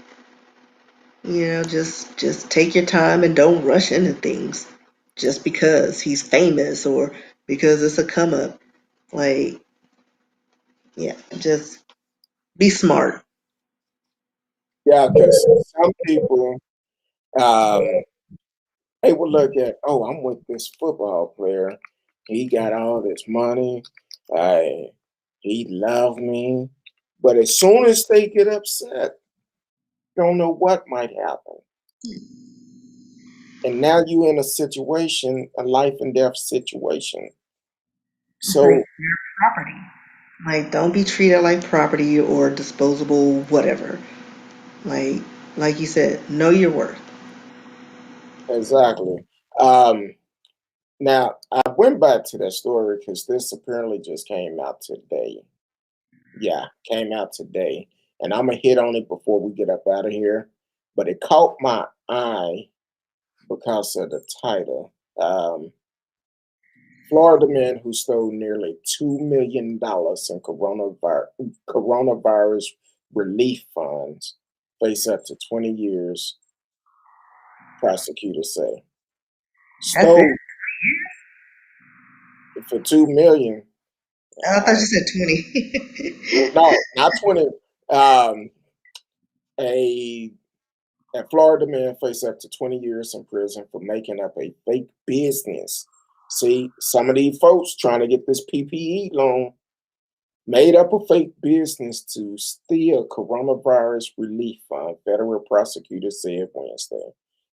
Just take your time and don't rush into things just because he's famous or because it's a come up. Like, yeah, just be smart. yeah, because some people, um, they will look at, oh, I'm with this football player. He got all this money. I he loved me. But as soon as they get upset, don't know what might happen. And now you're in a situation, a life and death situation. It's like So your property. Like, don't be treated like property or disposable whatever. Like, like you said, know your worth. exactly. Um, Now I went back to that story because this apparently just came out today. Yeah, came out today. And I'm gonna hit on it before we get up out of here. But it caught my eye because of the title. Florida man who stole nearly $2 million in coronavirus relief funds face up to 20 years, prosecutors say. That's it. Stole for 2 million. I thought Uh, you said 20. no, not 20. Um, a A Florida man faced up to 20 years in prison for making up a fake business. See, some of these folks trying to get this PPE loan made up a fake business to steal coronavirus relief fund, federal prosecutors said Wednesday.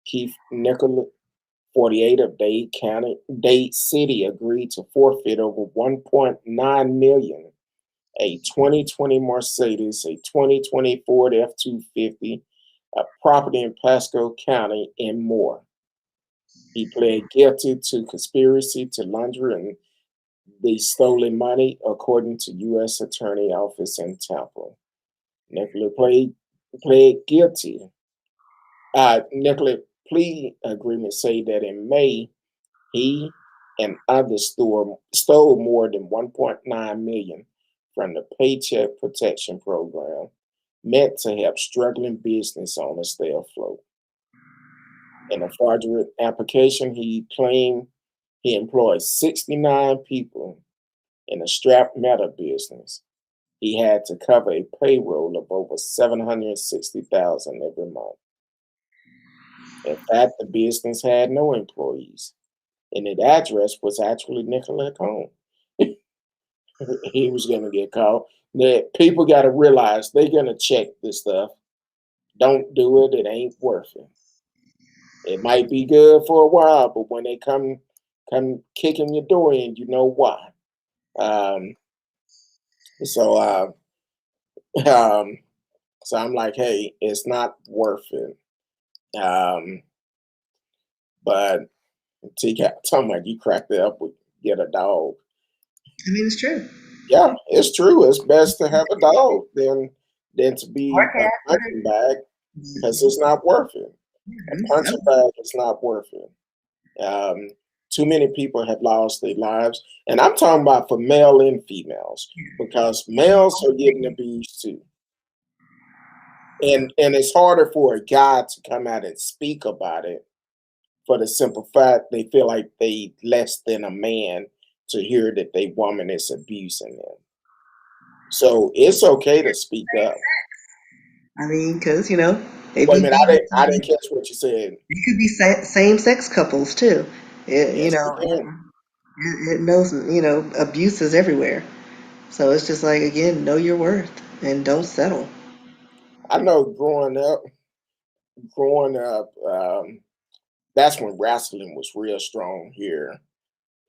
Keith Nicholas, 48 of Dade City, agreed to forfeit over 1.9 million, a 2020 Mercedes, a 2020 Ford F-250, a property in Pasco County, and more. He pled guilty to conspiracy to launder and the stolen money, according to U.S. Attorney Office in Tampa. Nicholas pled guilty. Nicholas plea agreement say that in May he and others stole more than 1.9 million from the Paycheck Protection Program, meant to help struggling business owners stay afloat. In a fraudulent application, he claimed he employed 69 people in a strap metal business. he had to cover a payroll of over 760,000 every month. In fact, the business had no employees, and the address was actually Nicollet home. He was going to get caught. That people got to realize they're going to check this stuff. Don't do it. It ain't worth it. It might be good for a while, but when they come kicking your door in, you know why. Um, so um, so I'm like, hey, it's not worth it. But T got talking about you cracked it up with get a dog. I mean, it's true. Yeah, it's true. It's best to have a dog than to Or be a cat, punching bag because whatever. it's not worth it. A Mhm. punching bag is not worth it. Um, Too many people have lost their lives, and I'm talking about for male and females because males are getting abused too. And it's harder for a guy to come out and speak about it for the simple fact they feel like they less than a man to hear that they woman is abusing them. So it's okay to speak up. I mean, because they Wait a be minute, I didn't catch what you said. it could be same-sex couples too. It, Yes, it can. it knows abuse is everywhere. So it's just like again, know your worth and don't settle. I know growing up, that's when wrestling was real strong here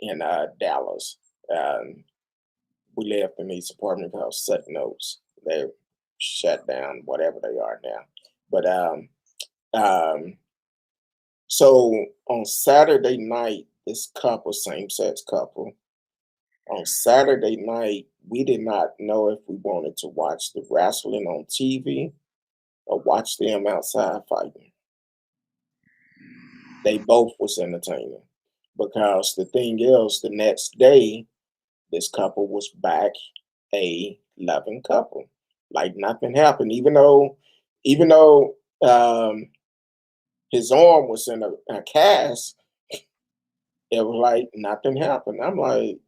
in Dallas. Um, we lived in these apartment called Sutton Oaks. They shut down, whatever they are now. But um, so on Saturday night, this couple, same sex couple, on Saturday night, we did not know if we wanted to watch the wrestling on TV or watch them outside fighting. They both was entertaining because the thing is, the next day, this couple was back a loving couple, like nothing happened. Even though his arm was in a cast, it was like nothing happened. I'm like,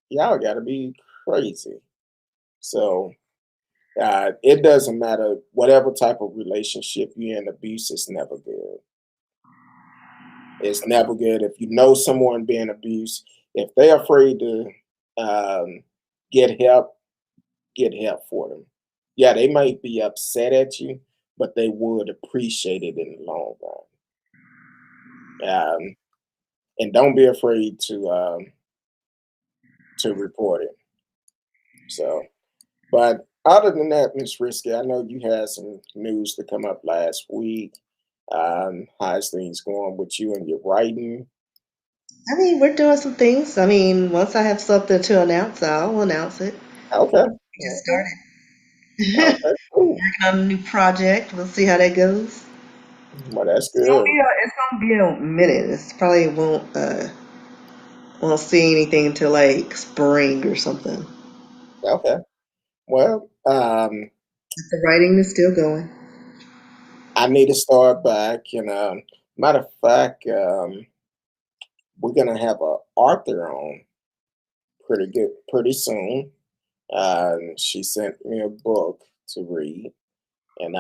y'all got to be crazy. So it doesn't matter whatever type of relationship you're in. Abuse is never good. It's never good if you know someone being abused. If they're afraid to um, get help, get help for them. Yeah, they might be upset at you, but they would appreciate it in the long run. And don't be afraid to report it. So, but other than that, Miss Risky, I know you had some news to come up last week. How's things going with you and your writing? I mean, we're doing some things. I mean, once I have something to announce, I'll announce it. Okay, Get okay, started. okay, cool. Working on a new project. We'll see how that goes. Well, that's It's gonna good. be a minute. It's probably won't see anything until like spring or something. Okay. Well, But the writing is still going. I need to start back. And matter of fact, we're gonna have a Arthur on pretty soon. She sent me a book to read, and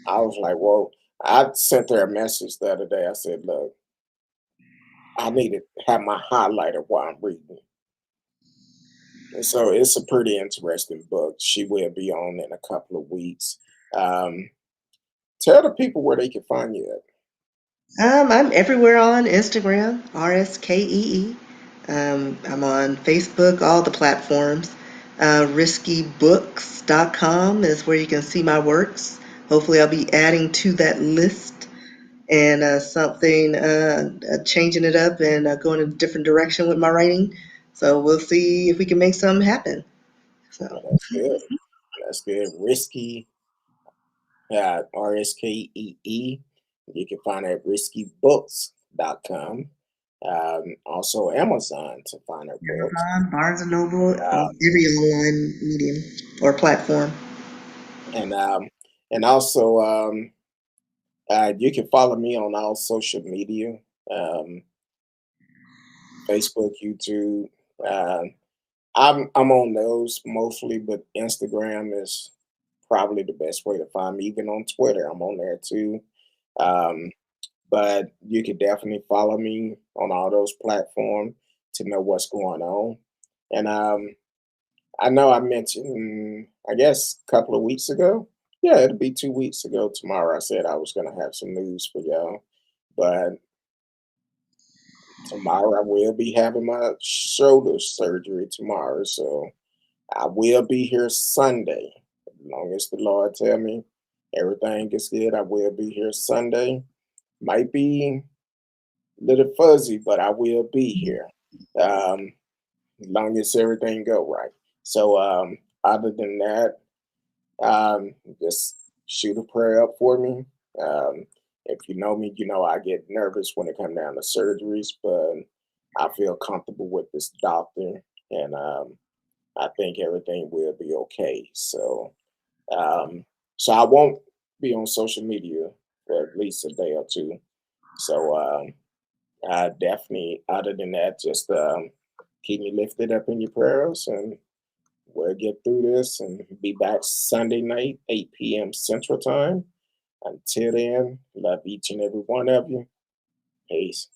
I was like, "Well," I sent her a message the other day. I said, "Look, I need to have my highlighter while I'm reading." And so it's a pretty interesting book. She will be on in a couple of weeks. Um, Tell the people where they can find you at. I'm everywhere on Instagram, RSKEE. I'm on Facebook, all the platforms. Riskybooks.com is where you can see my works. Hopefully, I'll be adding to that list and changing it up and going in a different direction with my writing. So we'll see if we can make something happen. So, Well, that's good. That's good. Risky, RSKEE. You can find it at riskybooks.com. Also, Amazon to find our books. Amazon, Barnes and Noble, Uh, every online medium or platform. and and also, you can follow me on all social media, um, Facebook, YouTube. I'm on those mostly, but Instagram is probably the best way to find me. Even on Twitter, I'm on there too. Um, but you could definitely follow me on all those platforms to know what's going on. And I know I mentioned, I guess, a couple of weeks ago. Yeah, it'll be 2 weeks ago tomorrow. I said I was gonna have some news for y'all, but tomorrow I will be having my shoulder surgery tomorrow, so I will be here Sunday. As long as the Lord tell me everything is good, I will be here Sunday. Might be a little fuzzy, but I will be here. Um, as long as everything go right. So other than that, just shoot a prayer up for me. If you know me, you know I get nervous when it comes down to surgeries, but I feel comfortable with this doctor, and I think everything will be okay. Um, so I won't be on social media for at least a day or two. So I definitely, other than that, just keep me lifted up in your prayers, and we'll get through this and be back Sunday night, 8 p.m. Central Time. Until then, love each and every one of you. Peace.